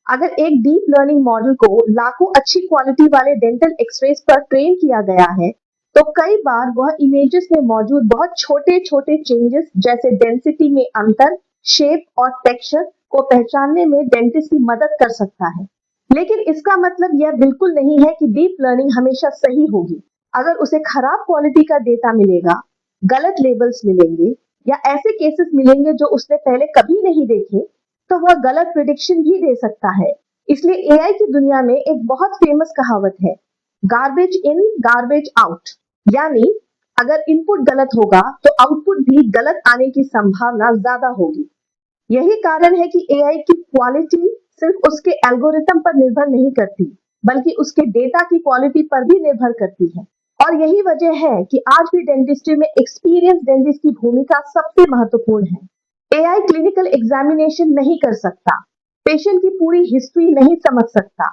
Speaker 1: अगर एक डीप लर्निंग मॉडल को लाखों अच्छी क्वालिटी वाले डेंटल एक्सरेज पर ट्रेन किया गया है, तो कई बार वह इमेजेस में मौजूद बहुत छोटे छोटे चेंजेस जैसे डेंसिटी में अंतर, शेप और टेक्सचर को पहचानने में डेंटिस्ट की मदद कर सकता है। लेकिन इसका मतलब यह बिल्कुल नहीं है कि डीप लर्निंग हमेशा सही होगी। अगर उसे खराब क्वालिटी का डेटा मिलेगा, गलत लेबल्स मिलेंगे या ऐसे केसेस मिलेंगे जो उसने पहले कभी नहीं देखे, तो वह गलत प्रिडिक्शन भी दे सकता है। इसलिए एआई की दुनिया में एक बहुत फेमस कहावत है, गार्बेज इन गार्बेज आउट। यानी अगर इनपुट गलत होगा तो आउटपुट भी गलत आने की संभावना ज्यादा होगी। यही कारण है कि एआई की क्वालिटी सिर्फ उसके एल्गोरिथम पर निर्भर नहीं करती, बल्कि उसके डेटा की क्वालिटी पर भी निर्भर करती है। और यही वजह है कि आज भी डेंटिस्ट्री में एक्सपीरियंस डेंटिस्ट की भूमिका सबसे महत्वपूर्ण है। एआई क्लिनिकल एग्जामिनेशन नहीं कर सकता, पेशेंट की पूरी हिस्ट्री नहीं समझ सकता,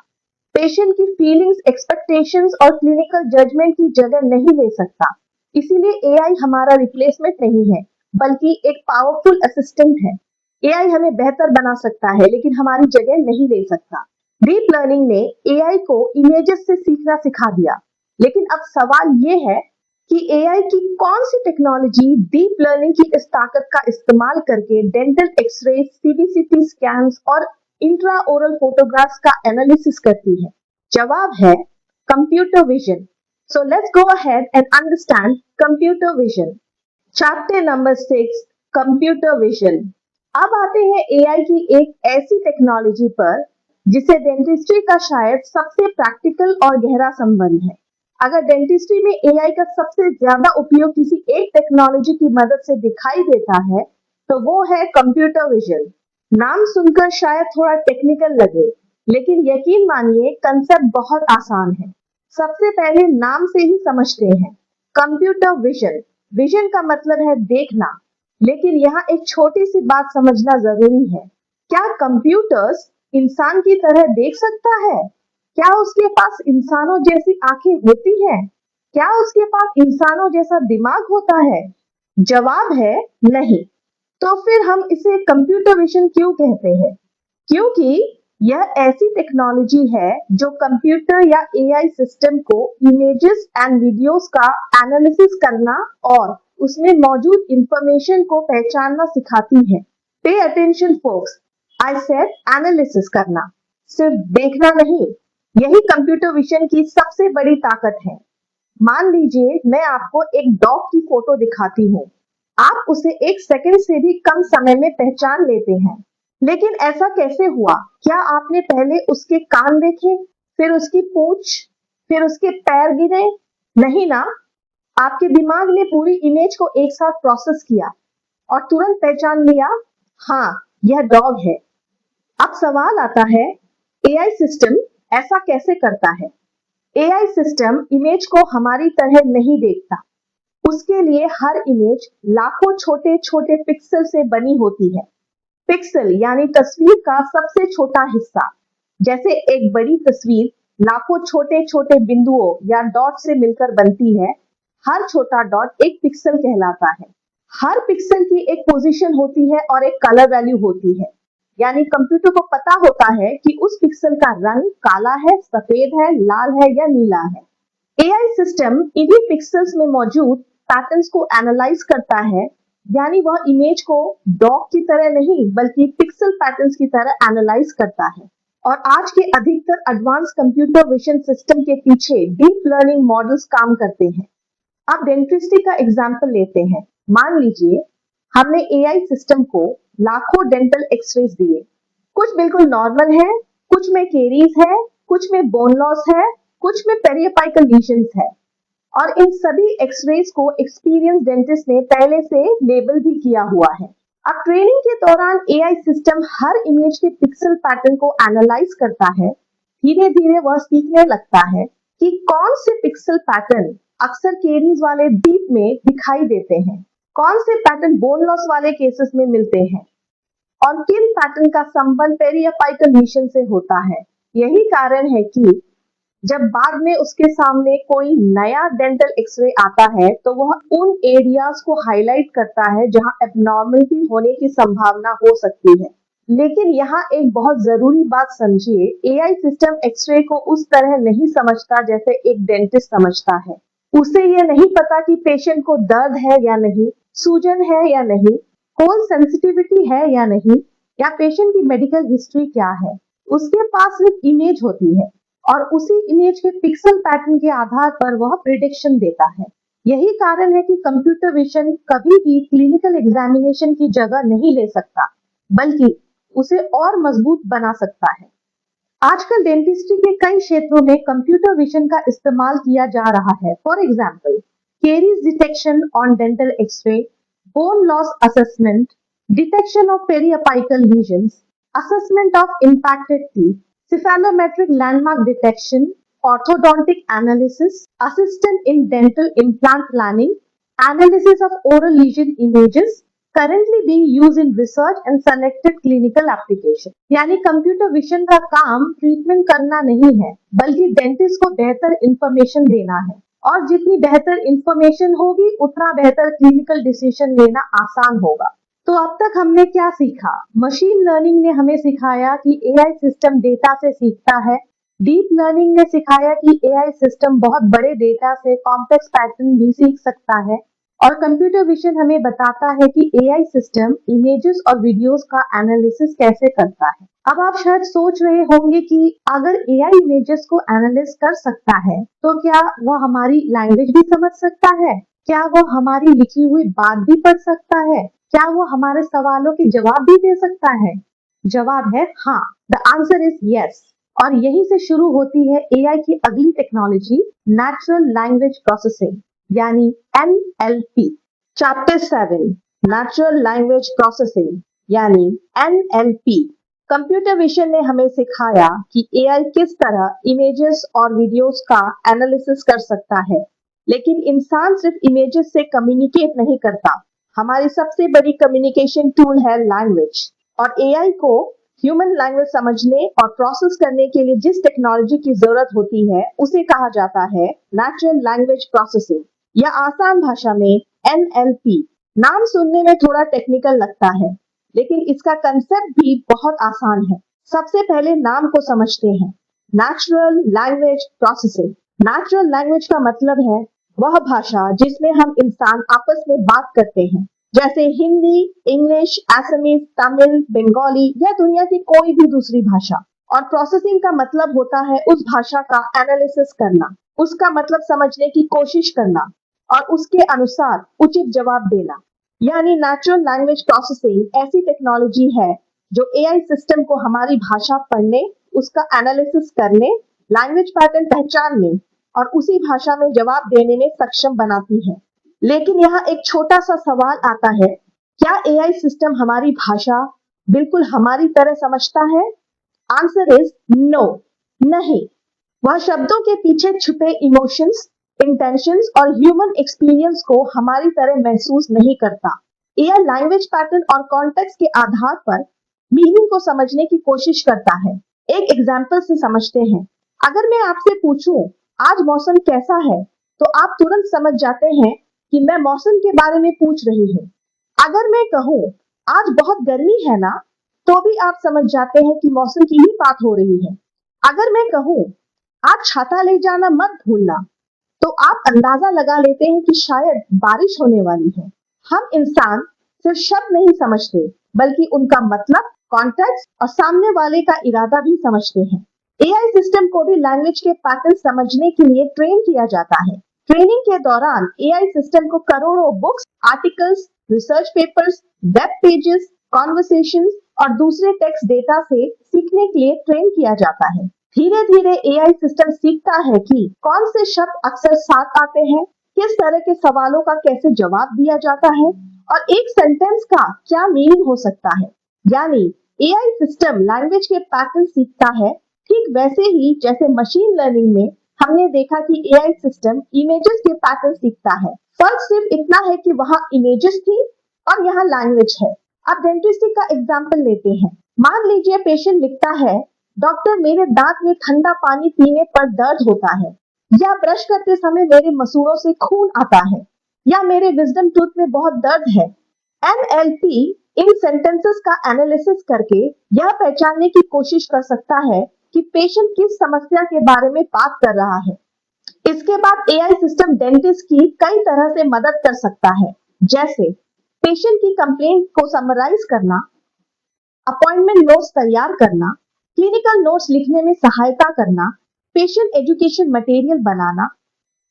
Speaker 1: पेशेंट की फीलिंग्स, एक्सपेक्टेशंस और क्लिनिकल जजमेंट की जगह नहीं ले सकता। इसीलिए एआई हमारा रिप्लेसमेंट नहीं है, बल्कि एक पावरफुल असिस्टेंट है। एआई हमें बेहतर बना सकता है, लेकिन हमारी जगह नहीं ले सकता। डीप लर्निंग ने एआई को इमेजेस से सीखना सिखा दिया, लेकिन अब सवाल ये है कि एआई की कौन सी टेक्नोलॉजी डीप लर्निंग की इस ताकत का इस्तेमाल करके डेंटल एक्सरे, सीबीसीटी स्कैन्स और इंट्राओरल फोटोग्राफ्स का एनालिसिस करती है? जवाब है computer vision. So let's go ahead and understand computer vision. Chapter number 6, computer vision. अब आते हैं एआई की एक ऐसी टेक्नोलॉजी पर जिसे डेंटिस्ट्री का शायद सबसे प्रैक्टिकल और गहरा संबंध है। अगर डेंटिस्ट्री में एआई का सबसे ज्यादा उपयोग किसी एक टेक्नोलॉजी की मदद से दिखाई देता है, तो वो है कंप्यूटर विजन। नाम सुनकर शायद थोड़ा टेक्निकल लगे, लेकिन यकीन मानिए कंसेप्ट बहुत आसान है। सबसे पहले नाम से ही समझते हैं, कंप्यूटर विजन। विजन का मतलब है देखना, लेकिन यहाँ एक छोटी सी बात समझना जरूरी है। क्या कंप्यूटर्स इंसान की तरह देख सकता है? क्या उसके पास इंसानों जैसी आंखें होती हैं? क्या उसके पास इंसानों जैसा दिमाग होता है? जवाब है नहीं। तो फिर हम इसे कंप्यूटर विजन क्यों कहते हैं? क्योंकि यह ऐसी टेक्नोलॉजी है जो कंप्यूटर या एआई सिस्टम को इमेजेस एंड वीडियोस का एनालिसिस करना और उसमें मौजूद इंफॉर्मेशन को पहचानना सिखाती है। Pay attention focus, I said analysis करना, सिर्फ देखना नहीं। यही कंप्यूटर विजन की सबसे बड़ी ताकत है। मान लीजिए मैं आपको एक डॉग की फोटो दिखाती हूँ, आप उसे 1 सेकंड से भी कम समय में पहचान लेते हैं। लेकिन ऐसा कैसे हुआ? क्या आपने पहले उसके कान देखे, फिर उसकी पूंछ, फिर उसके पैर गिने? नहीं ना। आपके दिमाग ने पूरी इमेज को एक साथ प्रोसेस किया और तुरंत पहचान लिया, हाँ यह डॉग है। अब सवाल आता है, एआई सिस्टम ऐसा कैसे करता है? एआई सिस्टम इमेज को हमारी तरह नहीं देखता। उसके लिए हर इमेज लाखों छोटे छोटे पिक्सल से बनी होती है। पिक्सल यानी तस्वीर का सबसे छोटा हिस्सा। जैसे एक बड़ी तस्वीर लाखों छोटे छोटे बिंदुओं या डॉट से मिलकर बनती है, हर छोटा डॉट एक पिक्सल कहलाता है। हर पिक्सल की एक पोजीशन होती है और एक कलर वैल्यू होती है। यानी कंप्यूटर को पता होता है कि उस पिक्सल का रंग काला है, सफेद है, लाल है या नीला है। एआई सिस्टम इन्हीं पिक्सेल्स में मौजूद पैटर्न्स को एनालाइज करता है, यानी वह इमेज को डॉग की तरह नहीं बल्कि पिक्सल पैटर्न्स की तरह एनालाइज करता है। और आज के अधिकतर एडवांस कंप्यूटर विजन सिस्टम के पीछे डीप लर्निंग मॉडल्स काम करते हैं। अब डेंटिस्ट्री का एग्जाम्पल लेते हैं। मान लीजिए हमने एआई सिस्टम को लाखों डेंटल एक्सरेज दिए। कुछ बिल्कुल नॉर्मल है, कुछ में केरीज है, कुछ में बोन लॉस है, कुछ में पेरियोपाइकल लीजन्स है। और इन सभी एक्सरेज को एक्सपीरियंस डेंटिस्ट ने पहले से लेबल भी किया हुआ है। अब ट्रेनिंग के दौरान एआई सिस्टम हर इमेज के पिक्सल पैटर्न को एनालाइज करता है। धीरे धीरे वह सीखने लगता है कि कौन से पिक्सल पैटर्न अक्सर केरीज वाले डीप में दिखाई देते हैं, कौन से पैटर्न बोन लॉस वाले केसेस में मिलते हैं और किन पैटर्न का संबंध पेरियोपाइकल लीजन से होता है। यही कारण है कि जब बाद में उसके सामने कोई नया डेंटल एक्सरे आता है तो वह उन एरियाज को हाईलाइट करता है जहां एबनॉर्मलिटी होने की संभावना हो सकती है। लेकिन यहाँ एक बहुत जरूरी बात समझिए, एआई सिस्टम एक्सरे को उस तरह नहीं समझता जैसे एक डेंटिस्ट समझता है। उसे यह नहीं पता कि पेशेंट को दर्द है या नहीं, सूजन है या नहीं, होल सेंसिटिविटी है या नहीं, या पेशेंट की मेडिकल हिस्ट्री क्या है। उसके पास सिर्फ इमेज होती है और उसी इमेज के पिक्सल पैटर्न के आधार पर वह प्रिडिक्शन देता है। यही कारण है कि कंप्यूटर विजन कभी भी क्लिनिकल एग्जामिनेशन की जगह नहीं ले सकता, बल्कि उसे और मजबूत बना सकता है। आजकल डेंटिस्ट्री के कई क्षेत्रों में कंप्यूटर विजन का इस्तेमाल किया जा रहा है। For example, caries detection on dental X-ray, bone loss assessment, detection of periapical lesions, assessment of impacted teeth, cephalometric landmark detection, orthodontic analysis, assistant in dental implant planning, analysis of oral lesion images, currently being used in research and selected clinical application। यानी computer vision का काम treatment करना नहीं है, बल्कि dentist को बेहतर information देना है। और जितनी बेहतर इंफॉर्मेशन होगी उतना बेहतर क्लिनिकल डिसीजन लेना आसान होगा। तो अब तक हमने क्या सीखा? मशीन लर्निंग ने हमें सिखाया कि एआई सिस्टम डेटा से सीखता है। डीप लर्निंग ने सिखाया कि एआई सिस्टम बहुत बड़े डेटा से कॉम्प्लेक्स पैटर्न भी सीख सकता है। और कंप्यूटर विजन हमें बताता है कि एआई सिस्टम इमेजेस और वीडियोस का एनालिसिस कैसे करता है। अब आप शायद सोच रहे होंगे कि अगर एआई इमेजेस को एनालिस कर सकता है तो क्या वह हमारी लैंग्वेज भी समझ सकता है? क्या वह हमारी लिखी हुई बात भी पढ़ सकता है? क्या वो हमारे सवालों के जवाब भी दे सकता है? जवाब है हाँ। The answer is yes. और यहीं से शुरू होती है एआई की अगली टेक्नोलॉजी, नेचुरल लैंग्वेज प्रोसेसिंग यानी NLP. Chapter 7, natural language processing यानी एनएलपी। कंप्यूटर विजन ने हमें सिखाया कि एआई किस तरह इमेजेस और वीडियोस का एनालिसिस कर सकता है। लेकिन इंसान सिर्फ इमेजेस से कम्युनिकेट नहीं करता। हमारी सबसे बड़ी कम्युनिकेशन टूल है लैंग्वेज। और एआई को ह्यूमन लैंग्वेज समझने और प्रोसेस करने के लिए जिस टेक्नोलॉजी की जरूरत होती है उसे कहा जाता है नेचुरल लैंग्वेज प्रोसेसिंग या आसान भाषा में एनएलपी। नाम सुनने में थोड़ा टेक्निकल लगता है, लेकिन इसका कंसेप्ट भी बहुत आसान है। सबसे पहले नाम को समझते हैं, natural language processing. Natural language का मतलब है वह भाषा जिसमें हम इंसान आपस में बात करते हैं, जैसे हिंदी, इंग्लिश, असमीज, तमिल, बंगाली या दुनिया की कोई भी दूसरी भाषा। और प्रोसेसिंग का मतलब होता है उस भाषा का एनालिसिस करना, उसका मतलब समझने की कोशिश करना और उसके अनुसार उचित जवाब देना। यानी नेचुरल लैंग्वेज प्रोसेसिंग ऐसी टेक्नोलॉजी है जो एआई सिस्टम को हमारी भाषा पढ़ने, उसका एनालिसिस करने, लैंग्वेज पैटर्न पहचानने
Speaker 2: और उसी भाषा में जवाब देने में सक्षम बनाती है। लेकिन यहाँ एक छोटा सा सवाल आता है, क्या एआई सिस्टम हमारी भाषा बिल्कुल हमारी तरह समझता है? आंसर इज नो, नहीं। वह शब्दों के पीछे छुपे इमोशंस, इंटेंशंस और ह्यूमन एक्सपीरियंस को हमारी तरह महसूस नहीं करता। एआई लैंग्वेज पैटर्न और कॉन्टेक्स्ट के आधार पर मीनिंग को समझने की कोशिश करता है। एक एग्जाम्पल से समझते हैं। अगर मैं आपसे पूछूं आज मौसम कैसा है, तो आप तुरंत समझ जाते हैं कि मैं मौसम के बारे में पूछ रही हूँ। अगर मैं कहूँ आज बहुत गर्मी है ना, तो भी आप समझ जाते हैं कि मौसम की ही बात हो रही है। अगर मैं कहूँ आज छाता ले जाना मत भूलना, तो आप अंदाजा लगा लेते हैं कि शायद बारिश होने वाली है। हम इंसान सिर्फ शब्द नहीं समझते, बल्कि उनका मतलब, कॉन्टेक्स्ट और सामने वाले का इरादा भी समझते हैं। एआई सिस्टम को भी लैंग्वेज के पैटर्न समझने के लिए ट्रेन किया जाता है। ट्रेनिंग के दौरान एआई सिस्टम को करोड़ों books, articles, research papers, web pages, conversations और दूसरे टेक्स्ट डेटा से सीखने के लिए ट्रेन किया जाता है। धीरे धीरे एआई सिस्टम सीखता है कि कौन से शब्द अक्सर साथ आते हैं, किस तरह के सवालों का कैसे जवाब दिया जाता है और एक सेंटेंस का क्या मीनिंग हो सकता है। यानी एआई सिस्टम लैंग्वेज के पैटर्न सीखता है, ठीक वैसे ही जैसे मशीन लर्निंग में हमने देखा कि एआई सिस्टम इमेजेस के पैटर्न सीखता है। फर्क सिर्फ इतना है कि वहां इमेजेस थी और यहाँ लैंग्वेज है। अब डेंटिस्ट्री का एग्जाम्पल लेते हैं। मान लीजिए पेशेंट लिखता है, डॉक्टर मेरे दांत में ठंडा पानी पीने पर दर्द होता है, या ब्रश करते समय मेरे मसूड़ों से खून आता है, या मेरे विजडम टूथ में बहुत दर्द है। एनएलपी इन सेंटेंसेस का एनालिसिस करके यह पहचानने की कोशिश कर सकता है कि पेशेंट किस समस्या के बारे में बात कर रहा है। इसके बाद एआई सिस्टम डेंटिस्ट की कई तरह से मदद कर सकता है, जैसे पेशेंट की कंप्लेंट को समराइज करना, अपॉइंटमेंट नोट्स तैयार करना, क्लिनिकल नोट्स लिखने में सहायता करना, पेशेंट एजुकेशन मटेरियल बनाना,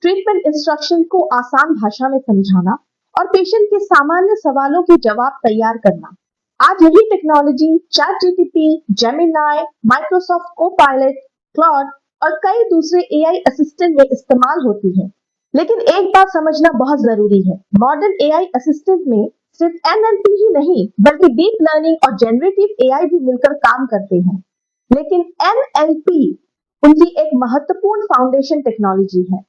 Speaker 2: ट्रीटमेंट इंस्ट्रक्शन को आसान भाषा में समझाना और पेशेंट के सामान्य सवालों के जवाब तैयार करना। आज यही technology ChatGPT, Gemini, Microsoft Copilot, Claude और कई दूसरे एआई असिस्टेंट में इस्तेमाल होती है। लेकिन एक बात समझना बहुत जरूरी है, मॉडर्न एआई असिस्टेंट में सिर्फ एनएलपी ही नहीं, बल्कि डीप लर्निंग और जनरेटिव एआई भी मिलकर काम करते हैं। लेकिन एनएलपी उनकी एक महत्वपूर्ण फाउंडेशन टेक्नोलॉजी है।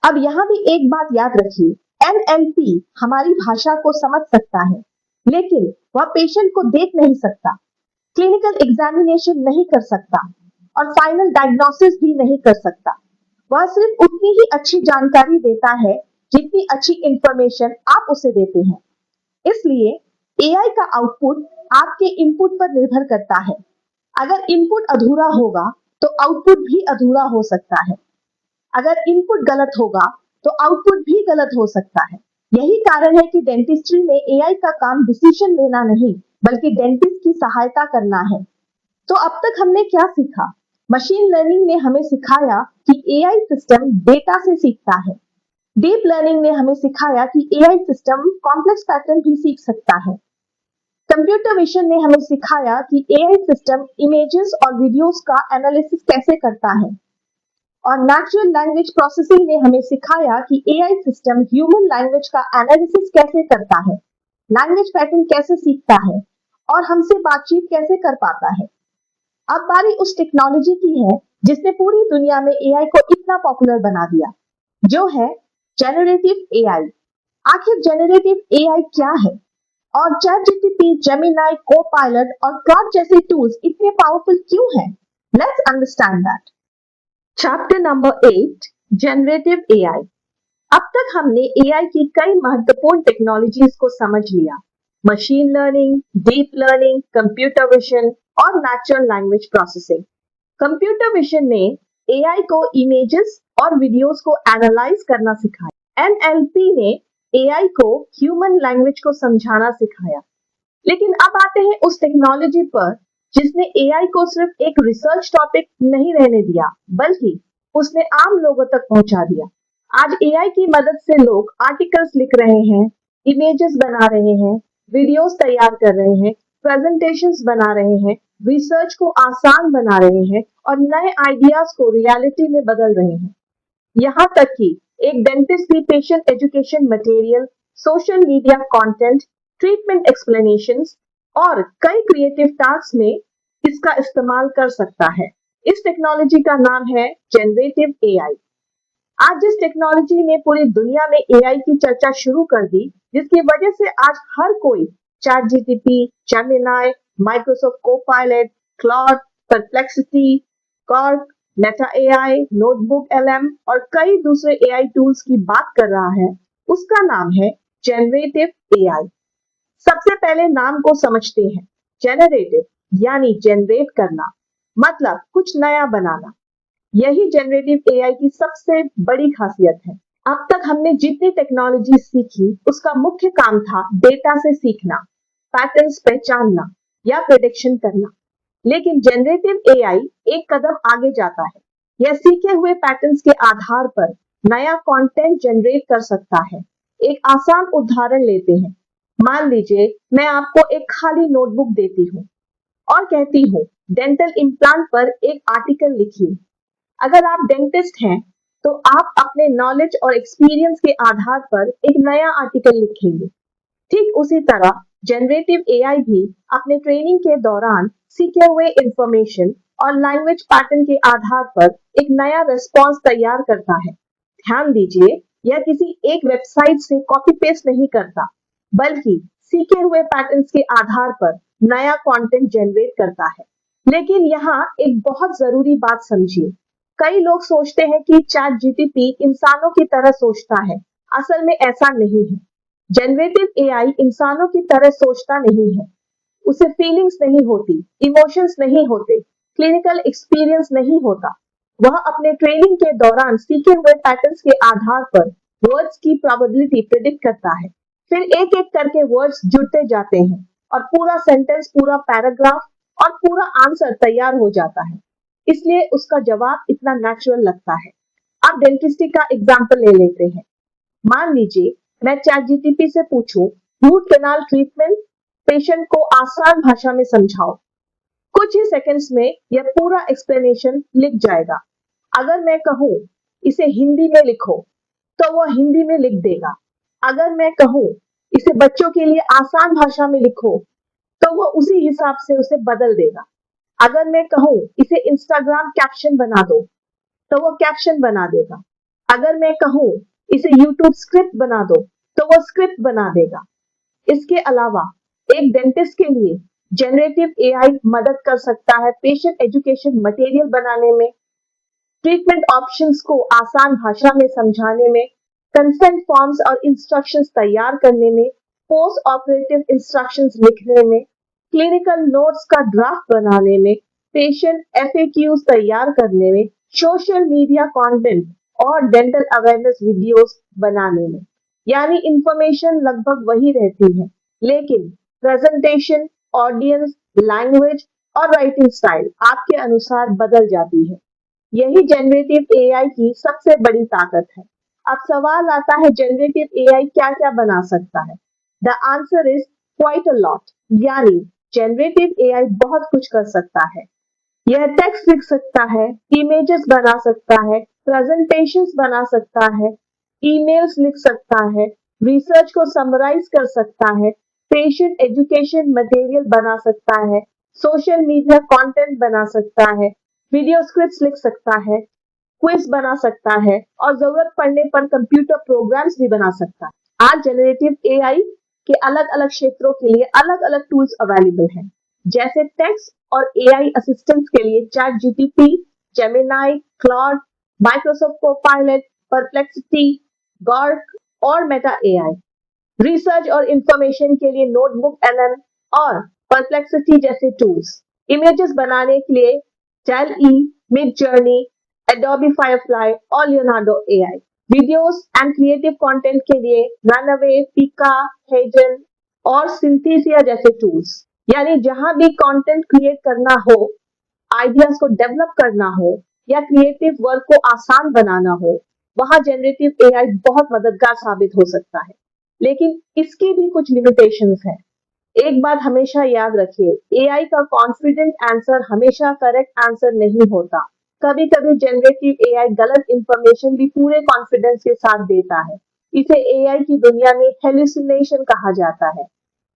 Speaker 2: अब यहाँ भी एक बात याद रखिए, एनएलपी हमारी भाषा को समझ सकता है, लेकिन वह पेशेंट को देख नहीं सकता, क्लिनिकल एग्जामिनेशन नहीं कर सकता और फाइनल डायग्नोसिस भी नहीं कर सकता। वह सिर्फ उतनी ही अच्छी जानकारी देता है जितनी अच्छी इंफॉर्मेशन आप उसे देते हैं। इसलिए एआई का आउटपुट आपके इनपुट पर निर्भर करता है। अगर इनपुट अधूरा होगा तो आउटपुट भी अधूरा हो सकता है। अगर इनपुट गलत होगा तो आउटपुट भी गलत हो सकता है। यही कारण है कि डेंटिस्ट्री में एआई का काम डिसीजन लेना नहीं, बल्कि डेंटिस्ट की सहायता करना है। तो अब तक हमने क्या सीखा? मशीन लर्निंग ने हमें सिखाया कि एआई सिस्टम डेटा से सीखता है। डीप लर्निंग ने हमें सिखाया कि एआई सिस्टम कॉम्प्लेक्स पैटर्न भी सीख सकता है। कंप्यूटर विजन ने हमें सिखाया कि एआई सिस्टम इमेजेस और वीडियोस का एनालिसिस कैसे करता है। और नेचुरल लैंग्वेज प्रोसेसिंग ने हमें सिखाया कि एआई सिस्टम ह्यूमन लैंग्वेज का एनालिसिस कैसे करता है, लैंग्वेज पैटर्न कैसे सीखता है और हमसे बातचीत कैसे कर पाता है। अब बारी उस टेक्नोलॉजी की है जिसने पूरी दुनिया में एआई को इतना पॉपुलर बना दिया, जो है जेनरेटिव एआई। आखिर जेनरेटिव एआई क्या है और चैटजीपीटी, जेमिनी, कोपायलट और क्लॉड जैसे टूल्स इतने पावरफुल क्यों हैं? Let's understand that. Chapter number 8, generative AI. अब तक हमने एआई की कई महत्वपूर्ण टेक्नोलॉजीज को समझ लिया, machine learning, deep learning, computer vision और natural language processing. Computer vision ने एआई को इमेजेस और वीडियोस को एनालाइज करना सिखाया। एनएलपी ने एआई को ह्यूमन लैंग्वेज को समझाना सिखाया। लेकिन अब आते हैं उस टेक्नोलॉजी पर जिसने एआई को सिर्फ एक रिसर्च टॉपिक नहीं रहने दिया, बल्कि उसने आम लोगों तक पहुंचा दिया। आज एआई की मदद से लोग आर्टिकल्स लिख रहे हैं, इमेजेस बना रहे हैं, वीडियोस तैयार कर रहे हैं, प्रेजेंटेशंस बना रहे हैं, रिसर्च को आसान बना रहे हैं और नए आइडियाज को रियलिटी में बदल रहे हैं। यहाँ तक कि एक डेंटिस्ट भी patient education material, social media content, treatment explanations और कई क्रिएटिव टास्क में इसका इस्तेमाल कर सकता है। इस टेक्नोलॉजी का नाम है जनरेटिव एआई। आज जिस टेक्नोलॉजी ने पूरी दुनिया में एआई की चर्चा शुरू कर दी, जिसकी वजह से आज हर कोई चैट जीटीपी, Gemini, Microsoft Copilot, Claude, perplexity, cork, Meta AI, notebook LM और कई दूसरे एआई टूल्स की बात कर रहा है, उसका नाम है जनरेटिव एआई। सबसे पहले नाम को समझते हैं। जेनरेटिव यानी जनरेट करना, मतलब कुछ नया बनाना। यही जनरेटिव एआई की सबसे बड़ी खासियत है। अब तक हमने जितनी टेक्नोलॉजी सीखी, उसका मुख्य काम था डेटा से सीखना, पैटर्न्स पहचानना या प्रेडिक्शन करना। लेकिन जनरेटिव एआई एक कदम आगे जाता है। यह सीखे हुए पैटर्न्स के आधार पर नया कंटेंट जनरेट कर सकता है। एक आसान उदाहरण लेते हैं। मान लीजिए मैं आपको एक खाली नोटबुक देती हूँ और कहती हूँ डेंटल इम्प्लांट पर एक आर्टिकल लिखिए। अगर आप डेंटिस्ट हैं तो आप अपने नॉलेज और एक्सपीरियंस के आधार पर एक नया आर्टिकल लिखेंगे। ठीक उसी तरह जनरेटिव एआई भी अपने ट्रेनिंग के दौरान सीखे हुए इंफॉर्मेशन और लैंग्वेज पैटर्न के आधार पर एक नया रिस्पॉन्स तैयार करता है। ध्यान दीजिए, यह किसी एक वेबसाइट से कॉपी पेस्ट नहीं करता, बल्कि सीखे हुए पैटर्न्स के आधार पर नया कंटेंट जनरेट करता है। लेकिन यहाँ एक बहुत जरूरी बात समझिए। कई लोग सोचते हैं कि चैट जीटीपी इंसानों की तरह सोचता है। असल में ऐसा नहीं है। जनरेटिव एआई इंसानों की तरह सोचता नहीं है। उसे फीलिंग्स नहीं होती, इमोशंस नहीं होते, क्लिनिकल एक्सपीरियंस नहीं होता। वह अपने ट्रेनिंग के दौरान सीखे हुए पैटर्न्स के आधार पर वर्ड्स की प्रोबेबिलिटी प्रिडिक्ट करता है। फिर एक एक करके वर्ड्स जुड़ते जाते हैं और पूरा सेंटेंस, पूरा पैराग्राफ और पूरा आंसर तैयार हो जाता है। इसलिए उसका जवाब इतना नेचुरल लगता है। अब डेंटिस्ट्री का एग्जाम्पल ले लेते हैं। मान लीजिए मैं चैट जीटीपी से पूछूं रूट कैनाल ट्रीटमेंट पेशेंट को आसान भाषा में समझाओ। कुछ ही सेकंड्स में यह पूरा एक्सप्लेनेशन लिख जाएगा। अगर मैं कहूं इसे हिंदी में लिखो तो वह हिंदी में लिख देगा। अगर मैं कहूं इसे बच्चों के लिए आसान भाषा में लिखो तो वह उसी हिसाब से उसे बदल देगा। अगर मैं कहूं इसे इंस्टाग्राम कैप्शन बना दो तो वो कैप्शन बना देगा। अगर मैं कहूं इसे यूट्यूब स्क्रिप्ट बना दो तो वो स्क्रिप्ट बना देगा। इसके अलावा एक डेंटिस्ट के लिए जनरेटिव एआई मदद कर सकता है पेशेंट एजुकेशन मटेरियल बनाने में, ट्रीटमेंट ऑप्शंस को आसान भाषा में समझाने में, कंसेंट फॉर्म्स और इंस्ट्रक्शंस तैयार करने में, पोस्ट ऑपरेटिव इंस्ट्रक्शंस लिखने में, क्लिनिकल नोट्स का ड्राफ्ट बनाने में, पेशेंट एफएक्यूज तैयार करने में, सोशल मीडिया कंटेंट और डेंटल अवेयरनेस वीडियोस बनाने में। यानी इंफॉर्मेशन लगभग वही रहती है, लेकिन प्रेजेंटेशन, ऑडियंस, लैंग्वेज और राइटिंग स्टाइल आपके अनुसार बदल जाती है। यही जनरेटिव एआई की सबसे बड़ी ताकत है। अब सवाल आता है जनरेटिव एआई क्या क्या बना सकता है? The answer is quite a lot. यानी जनरेटिव एआई बहुत कुछ कर सकता है। यह टेक्स्ट लिख सकता है, इमेजेस बना सकता है, प्रेजेंटेशंस बना सकता है, ईमेल्स लिख सकता है, रिसर्च को समराइज कर सकता है, पेशेंट एजुकेशन मटेरियल बना सकता है, सोशल मीडिया कंटेंट बना सकता है, वीडियो स्क्रिप्ट्स लिख सकता है, क्विज बना सकता है और जरूरत पड़ने पर कंप्यूटर प्रोग्राम्स भी बना सकता है। आज जनरेटिव एआई के अलग अलग क्षेत्रों के लिए अलग अलग टूल्स अवेलेबल हैं, जैसे टेक्स्ट और एआई असिस्टेंट्स के लिए चैट जीटीपी, Gemini, Claude, Microsoft Copilot, Perplexity, Grok और मेटा एआई। रिसर्च और इंफॉर्मेशन के लिए नोटबुक एलएम और परप्लेक्सिटी जैसे टूल्स। इमेजेस बनाने के लिए टेल-ई, मिडजर्नी, एडोबी फायरफ्लाई और Leonardo AI. Videos and creative content के लिए रनअवे, पिका, हेजन और सिंथेसिया जैसे टूल्स। यानी जहां भी कंटेंट क्रिएट करना हो, आइडियाज को डेवलप करना हो या क्रिएटिव वर्क को आसान बनाना हो, वहां जनरेटिव एआई बहुत मददगार साबित हो सकता है। लेकिन इसकी भी कुछ लिमिटेशंस हैं। एक बात हमेशा याद रखिए, एआई का कॉन्फिडेंट आंसर हमेशा करेक्ट आंसर नहीं होता।
Speaker 1: कभी कभी जनरेटिव एआई गलत इंफॉर्मेशन भी पूरे कॉन्फिडेंस के साथ देता है। इसे एआई की दुनिया में हेलुसिनेशन कहा जाता है।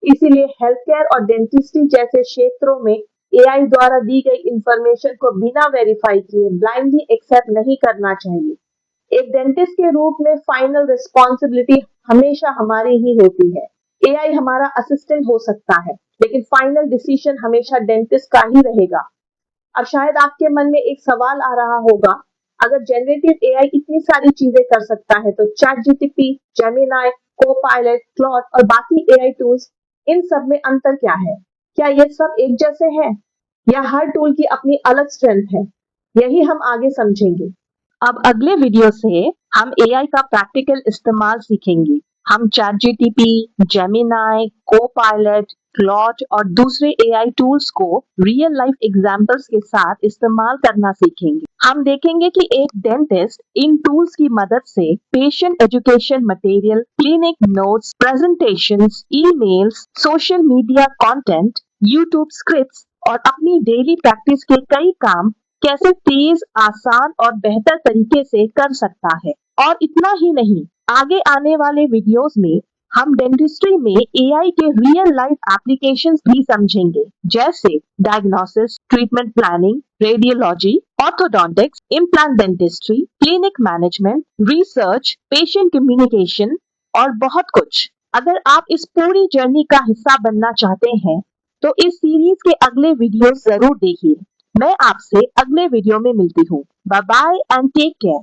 Speaker 1: इसीलिए हेल्थ केयर और डेंटिस्ट्री जैसे क्षेत्रों में एआई द्वारा दी गई इंफॉर्मेशन को बिना वेरीफाई किए ब्लाइंडली एक्सेप्ट नहीं करना चाहिए। एक डेंटिस्ट के रूप में फाइनल रिस्पॉन्सिबिलिटी हमेशा हमारी ही होती है। एआई हमारा असिस्टेंट हो सकता है, लेकिन फाइनल डिसीजन हमेशा डेंटिस्ट का ही रहेगा। अब शायद आपके मन में एक सवाल आ रहा होगा, अगर जनरेटिव एआई इतनी सारी चीजें कर सकता है तो चैट जीटीपी, जेमिनाई, कोपायलट, क्लॉड और बाकी एआई टूल्स, इन सब में अंतर क्या है? क्या ये सब एक जैसे हैं या हर टूल की अपनी अलग स्ट्रेंथ है? यही हम आगे समझेंगे। अब अगले वीडियो से हम एआई का प्रैक्टिकल इस्तेमाल सीखेंगे। हम चैट जीटीपी, जेमिनाई, कोपायलट, क्लॉड और दूसरे एआई टूल्स को रियल लाइफ एग्जांपल्स के साथ इस्तेमाल करना सीखेंगे। हम देखेंगे कि एक डेंटिस्ट इन टूल्स की मदद से patient education material, clinic notes, presentations, emails, social media content, YouTube scripts और अपनी डेली प्रैक्टिस के कई काम कैसे तेज, आसान और बेहतर तरीके से कर सकता है। और इतना ही नहीं, आगे आने वाले वीडियोस में हम डेंटिस्ट्री में एआई के रियल लाइफ एप्लीकेशंस भी समझेंगे, जैसे diagnosis, treatment planning, radiology, orthodontics, implant dentistry, clinic management, research, patient communication और बहुत कुछ। अगर आप इस पूरी जर्नी का हिस्सा बनना चाहते हैं तो इस सीरीज के अगले वीडियो जरूर देखिए। मैं आपसे अगले वीडियो में मिलती हूँ। Bye bye and take care.